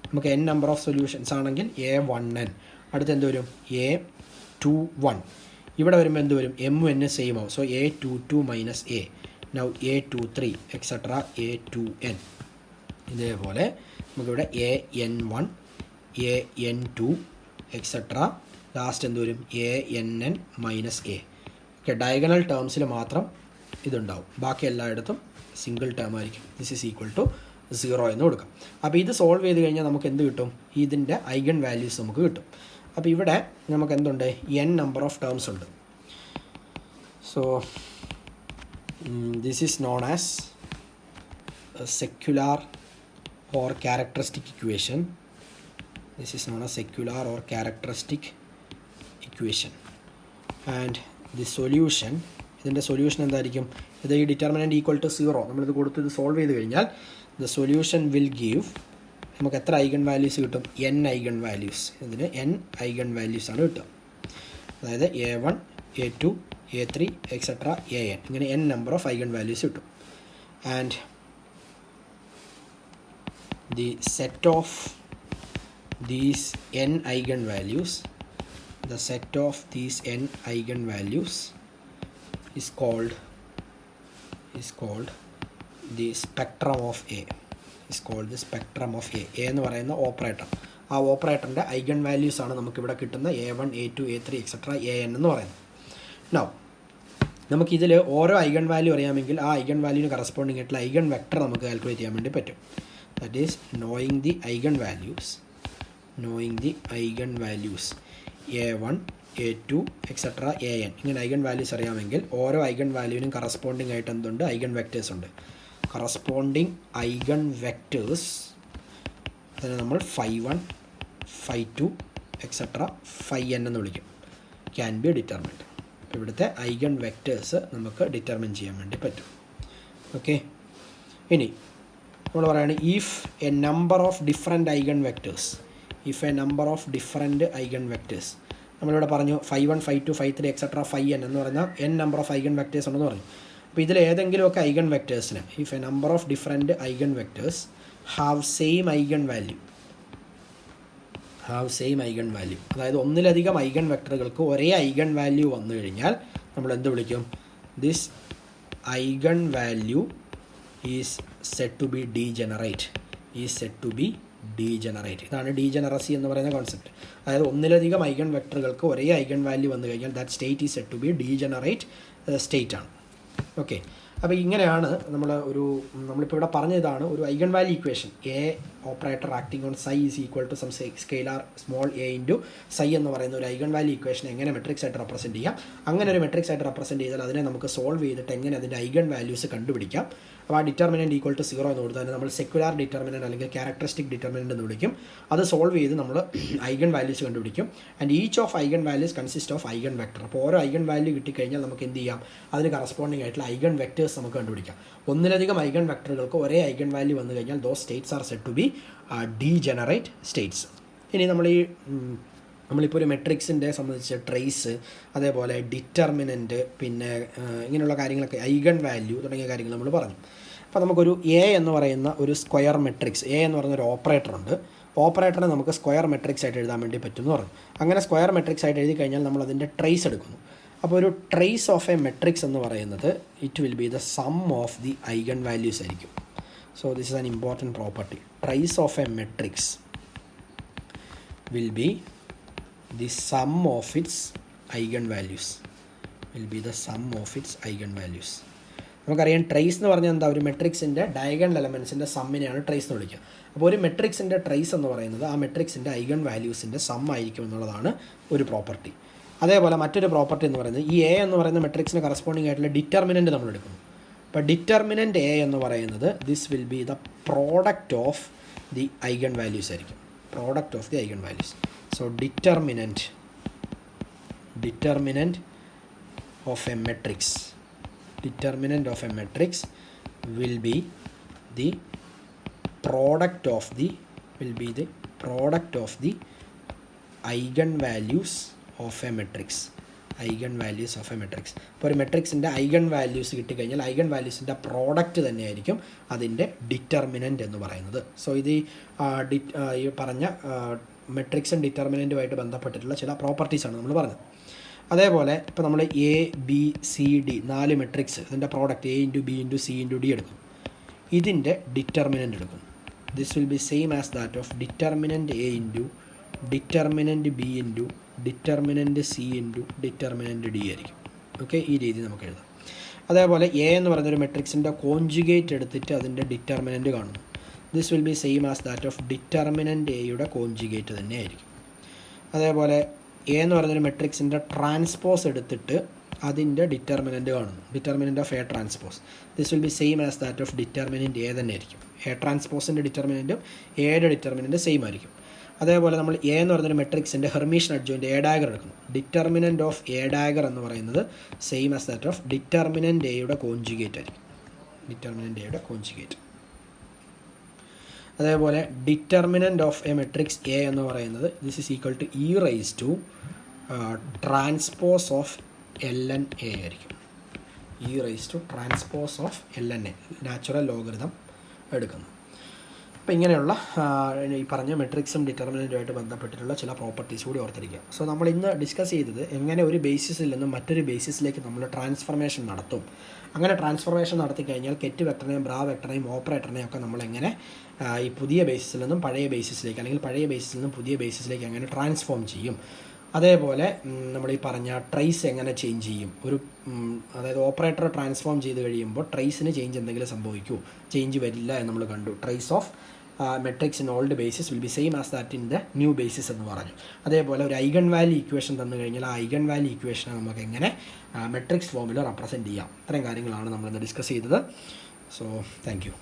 [SPEAKER 1] നമുക്ക് n നമ്പർ ഓഫ് സൊല്യൂഷൻസ് ആണെങ്കിൽ A1n. അടുത്ത് എന്ത് വരും? A21. ഇവിടെ വരുമ്പോൾ എന്ത് വരും? എമ്മും എന്നും സെയിം ആവും. So A22 minus A. Now A23 etcetera A2n. ഇതേപോലെ നമുക്കിവിടെ AN1 AN2 എക്സെട്ര ലാസ്റ്റ് എന്ത് വരും? ANN minus a. Okay, diagonal ടേംസിൽ മാത്രം ഇതുണ്ടാവും. ബാക്കി എല്ലായിടത്തും സിംഗിൾ ടേം ആയിരിക്കും. ദിസ് ഈസ് ഈക്വൽ ടു 0 എന്ന് കൊടുക്കാം. അപ്പോൾ ഇത് സോൾവ് ചെയ്ത് കഴിഞ്ഞാൽ നമുക്ക് എന്ത് കിട്ടും? ഇതിൻ്റെ ഐഗൺ വാല്യൂസ് നമുക്ക് കിട്ടും. അപ്പോൾ ഇവിടെ നമുക്ക് എന്തുണ്ട്? n നമ്പർ ഓഫ് ടേംസ് ഉണ്ട്. So this is known as secular or characteristic equation. This is known as secular or characteristic equation. And the solution, ഇതിൻ്റെ സൊല്യൂഷൻ എന്തായിരിക്കും? ഇത് ഈ ഡിറ്റർമിനൻറ്റ് ഈക്വൽ ടു 0 നമ്മളിത് കൊടുത്ത് ഇത് സോൾവ് ചെയ്ത് കഴിഞ്ഞാൽ the solution will give നമുക്ക് എത്ര ഐഗൺ വാല്യൂസ് കിട്ടും? n eigen values. ഇതിന് n ഐഗൺ വാല്യൂസ് ആണ് കിട്ടുക. അതായത് A1, A2, A3 etcetera AN, ഇങ്ങനെ n number of eigen values കിട്ടും. And the set of these n eigenvalues, the set of these n eigenvalues is called the spectrum of A. is called the spectrum of A. A എന്ന് പറയുന്ന operator, ആ ഓപ്പറേറ്ററിൻ്റെ eigen values ആണ് നമുക്കിവിടെ കിട്ടുന്ന A1, A2, A3 etcetera AN എന്ന് പറയുന്നത്. Now നമുക്കിതിൽ ഓരോ ഐഗൺ വാല്യൂ അറിയാമെങ്കിൽ ആ ഐഗൺ വാല്യൂവിന് കറസ്പോണ്ടിങ് ആയിട്ടുള്ള ഐഗൺ വെക്ടർ നമുക്ക് കാൽക്കുലേറ്റ് ചെയ്യാൻ വേണ്ടി പറ്റും. That is knowing the eigenvalues A1, A2 etcetera AN, ഇങ്ങനെ ഐഗൺ വാല്യൂസ് അറിയാമെങ്കിൽ ഓരോ ഐഗൺ വാല്യൂവിനും കറസ്പോണ്ടിങ് ആയിട്ട് എന്തുണ്ട്? ഐഗൺ വെക്ടേഴ്സ് ഉണ്ട്. കറസ്പോണ്ടിങ് ഐഗൺ വെക്ടേഴ്സ് അതിനെ നമ്മൾ phi1, phi2 etcetera phi n എന്ന് വിളിക്കും. Can be determined. അപ്പോൾ ഇവിടുത്തെ ഐഗൺ വെക്ടേഴ്സ് നമുക്ക് ഡിറ്റർമിൻ ചെയ്യാൻ വേണ്ടി പറ്റും. ഓക്കെ, ഇനി നമ്മൾ പറയുകയാണ് if a number of different eigen vectors, നമ്മളിവിടെ പറഞ്ഞു phi1, phi2, phi3 etcetera phi n എന്ന് പറഞ്ഞാൽ n number of eigen vectors ഉണ്ടെന്ന് പറഞ്ഞു. അപ്പോൾ ഇതിൽ ഏതെങ്കിലുമൊക്കെ ഐഗൺ വെക്ടേഴ്സിന്, if a number of different eigen vectors have same eigen value, അതായത് ഒന്നിലധികം ഐഗൺ വെക്ടറുകൾക്ക് ഒരേ ഐഗൺ വാല്യൂ വന്നു കഴിഞ്ഞാൽ നമ്മൾ എന്ത് വിളിക്കും? This eigen value is set to be degenerate. ഇതാണ് ഡീജനറസി എന്ന് പറയുന്ന കോൺസെപ്റ്റ്. അതായത് ഒന്നിലധികം ഐഗൺ വെക്ടറുകൾക്ക് ഒരേ ഐഗൺ വാല്യൂ വന്നു കഴിഞ്ഞാൽ that state is set to be degenerate state ആണ്. ഓക്കെ, അപ്പോൾ ഇങ്ങനെയാണ് നമ്മളിപ്പോൾ ഇവിടെ പറഞ്ഞതാണ് ഒരു eigen value equation. A operator acting on psi is equal to some scalar small A into psi എന്ന് പറയുന്ന ഒരു ഐഗൺ വാല്യൂ ഇക്വേഷൻ എങ്ങനെ മെട്രിക്സ് ആയിട്ട് റെപ്രസെൻറ്റ് ചെയ്യാം. അങ്ങനെ ഒരു മെട്രിക്സ് ആയിട്ട് റെപ്രസെൻറ്റ് ചെയ്താൽ അതിനെ നമുക്ക് സോൾവ് ചെയ്തിട്ട് എങ്ങനെ അതിൻ്റെ ഐഗൺ വാല്യൂസ് കണ്ടുപിടിക്കാം. അപ്പോൾ ആ ഡിറ്റർമിനൻറ്റ് ഈക്വൽ ടു 0 എന്ന് കൊടുത്താൽ നമ്മൾ സെക്യുലാർ ഡിറ്റർമിനൻറ്റ് അല്ലെങ്കിൽ ക്യാരക്ടറിസ്റ്റിക് ഡിറ്റർമിനൻറ്റ് എന്ന് വിളിക്കും. അത് സോൾവ് ചെയ്ത് നമ്മൾ ഐഗൺ വാല്യൂസ് കണ്ടുപിടിക്കും. And each of eigen values consist of eigen vector. അപ്പോൾ ഓരോ ഐഗൺ വാല്യൂ കിട്ടിക്കഴിഞ്ഞാൽ നമുക്ക് എന്ത് ചെയ്യാം? അതിന് കറസ്പോണ്ടിങ് ആയിട്ടുള്ള ഐഗൺ വെക്ടേഴ്സ് നമുക്ക് കണ്ടുപിടിക്കാം. ഒന്നിലധികം ഐഗൺ വെക്ടറുകൾക്ക് ഒരേ ഐഗൺ വാല്യൂ വന്നു കഴിഞ്ഞാൽ those states are set to be degenerate states. ഇനി നമ്മളിപ്പോൾ ഒരു മെട്രിക്സിൻ്റെ സംബന്ധിച്ച് ട്രേസ്, അതേപോലെ ഡിറ്റർമിനൻറ്റ്, പിന്നെ ഇങ്ങനെയുള്ള കാര്യങ്ങളൊക്കെ, ഐഗൺ വാല്യൂ തുടങ്ങിയ കാര്യങ്ങൾ നമ്മൾ പറഞ്ഞു. അപ്പോൾ നമുക്കൊരു എ എന്ന് പറയുന്ന ഒരു സ്ക്വയർ മെട്രിക്സ്, എ എന്ന് പറയുന്ന ഒരു ഓപ്പറേറ്റർ ഉണ്ട്. ഓപ്പറേറ്ററിനെ നമുക്ക് സ്ക്വയർ മെട്രിക്സ് ആയിട്ട് എഴുതാൻ വേണ്ടി പറ്റുമെന്ന് പറഞ്ഞു. അങ്ങനെ സ്ക്വയർ മെട്രിക്സ് ആയിട്ട് എഴുതി കഴിഞ്ഞാൽ നമ്മൾ അതിൻ്റെ ട്രേസ് എടുക്കുന്നു. അപ്പോൾ ഒരു ട്രേസ് ഓഫ് എ മെട്രിക്സ് എന്ന് പറയുന്നത് it will be the sum of the eigen values ആയിരിക്കും. So this is an important property. Trace of a matrix will be the sum of its eigenvalues. നമുക്കറിയാം trace എന്ന് പറഞ്ഞാൽ എന്താ? ഒരു മെട്രിക്സിൻ്റെ diagonal എലമെൻസിൻ്റെ സമ്മിനെയാണ് trace എന്ന് വിളിക്കുക. അപ്പോൾ ഒരു മെട്രിക്സിൻ്റെ ട്രേസ് എന്ന് പറയുന്നത് ആ മെട്രിക്സിൻ്റെ ഐഗൺ വാല്യൂസിൻ്റെ സം ആയിരിക്കും എന്നുള്ളതാണ് ഒരു പ്രോപ്പർട്ടി. അതേപോലെ മറ്റൊരു പ്രോപ്പർട്ടി എന്ന് പറയുന്നത് ഈ എ എന്ന് പറയുന്ന മെട്രിക്സിന് കറസ്പോണ്ടിങ് ആയിട്ടുള്ള ഡിറ്റർമിനൻറ്റ് നമ്മൾ എടുക്കുന്നു. അപ്പോൾ ഡിറ്റർമിനൻറ്റ് എ എന്ന് പറയുന്നത് this will be the product of the eigen values ആയിരിക്കും. So determinant of a matrix will be the product of the eigenvalues of a matrix. ഇപ്പോൾ ഒരു മെട്രിക്സിൻ്റെ ഐഗൺ വാല്യൂസ് കിട്ടിക്കഴിഞ്ഞാൽ ഐഗൺ വാല്യൂസിൻ്റെ പ്രോഡക്റ്റ് തന്നെയായിരിക്കും അതിൻ്റെ ഡിറ്റർമിനൻ്റ് എന്ന് പറയുന്നത്. സോ ഇത് ഈ പറഞ്ഞ മെട്രിക്സും ഡിറ്റർമിനൻറ്റുമായിട്ട് ബന്ധപ്പെട്ടിട്ടുള്ള ചില പ്രോപ്പർട്ടീസാണ് നമ്മൾ പറഞ്ഞത്. അതേപോലെ ഇപ്പോൾ നമ്മൾ A B C D 4 matrix, ഇതിൻ്റെ product A into B into C into D എടുക്കും. ഇതിൻ്റെ ഡിറ്റർമിനൻ്റ് എടുക്കും. This will be same as that of determinant A into determinant B into determinant C into determinant D ആയിരിക്കും. Okay, ഈ രീതി നമുക്ക് എഴുതാം. അതേപോലെ എ എന്ന് പറയുന്നൊരു മെട്രിക്സിൻ്റെ കോൺജുഗേറ്റ് എടുത്തിട്ട് അതിൻ്റെ ഡിറ്റർമിനൻ്റ് കാണുന്നു. This will be same as that of determinant എയുടെ കോൺജുഗേറ്റ് തന്നെയായിരിക്കും. അതേപോലെ എ എന്ന് പറയുന്നൊരു മെട്രിക്സിൻ്റെ ട്രാൻസ്പോസ് എടുത്തിട്ട് അതിൻ്റെ ഡിറ്റർമിനൻ്റ് കാണുന്നു. Determinant of A transpose. This will be same as that of determinant A തന്നെ ആയിരിക്കും. എ ട്രാൻസ്പോസിൻ്റെ ഡിറ്റർമിനൻറ്റും എയുടെ ഡിറ്റർമിനൻ്റ് സെയിം ആയിരിക്കും. അതേപോലെ നമ്മൾ എ എന്ന് പറയുന്നൊരു മെട്രിക്സിൻ്റെ ഹെർമീഷ്യൻ അഡ്ജോയിൻ്റ് എ ഡാഗർ എടുക്കുന്നു. ഡിറ്റർമിനൻ്റ് ഓഫ് എ ഡാഗർ എന്ന് പറയുന്നത് same as that of determinant എയുടെ കോൺജുഗേറ്റ് ആയിരിക്കും. അതേപോലെ determinant of a matrix A എന്ന് പറയുന്നത് this is equal to e raise to transpose of L N A ആയിരിക്കും. E raise to transpose of L N A, natural logarithm എടുക്കുന്നു. അപ്പോൾ ഇങ്ങനെയുള്ള ഈ പറഞ്ഞ മെട്രിക്സും ഡിറ്റർമിനൻറ്റുമായിട്ട് ബന്ധപ്പെട്ടിട്ടുള്ള ചില പ്രോപ്പർട്ടീസ് കൂടി ഓർത്തിരിക്കുക. സോ നമ്മൾ ഇന്ന് ഡിസ്കസ് ചെയ്തത് എങ്ങനെ ഒരു ബേസിസിൽ നിന്നും മറ്റൊരു ബേസിസിലേക്ക് നമ്മൾ ട്രാൻസ്ഫർമേഷൻ നടത്തും. അങ്ങനെ ട്രാൻസ്ഫർമേഷൻ നടത്തി കഴിഞ്ഞാൽ കെറ്റ് വെക്ടറിനെയും ബ്രാ വെക്ടറിനെയും ഓപ്പറേറ്ററിനെയും ഒക്കെ നമ്മളെങ്ങനെ ഈ പുതിയ ബേസിസിൽ നിന്നും പഴയ ബേസിസിലേക്ക്, അല്ലെങ്കിൽ പഴയ ബേസിസിൽ നിന്നും പുതിയ ബേസിസിലേക്ക് എങ്ങനെ ട്രാൻസ്ഫോം ചെയ്യും. അതേപോലെ നമ്മൾ ഈ പറഞ്ഞ ട്രേസ് എങ്ങനെ ചേഞ്ച് ചെയ്യും. അതായത് ഓപ്പറേറ്റർ ട്രാൻസ്ഫോം ചെയ്ത് കഴിയുമ്പോൾ ട്രേസിന് ചേഞ്ച് എന്തെങ്കിലും സംഭവിക്കൂ, ചേഞ്ച് വരില്ല എന്ന് നമ്മൾ കണ്ടു. Trace of matrix in old basis will be same as that in the new basis എന്ന് പറഞ്ഞു. അതേപോലെ ഒരു ഐഗൺ വാല്യൂ ഇക്വേഷൻ തന്നു കഴിഞ്ഞാൽ ആ ഐഗൺ വാല്യൂ ഇക്വേഷനെ നമുക്ക് എങ്ങനെ മെട്രിക്സ് ഫോമിൽ റെപ്രസെൻറ്റ് ചെയ്യാം. ഇത്രയും കാര്യങ്ങളാണ് നമ്മളിന്ന് ഡിസ്കസ് ചെയ്തത്. So thank you.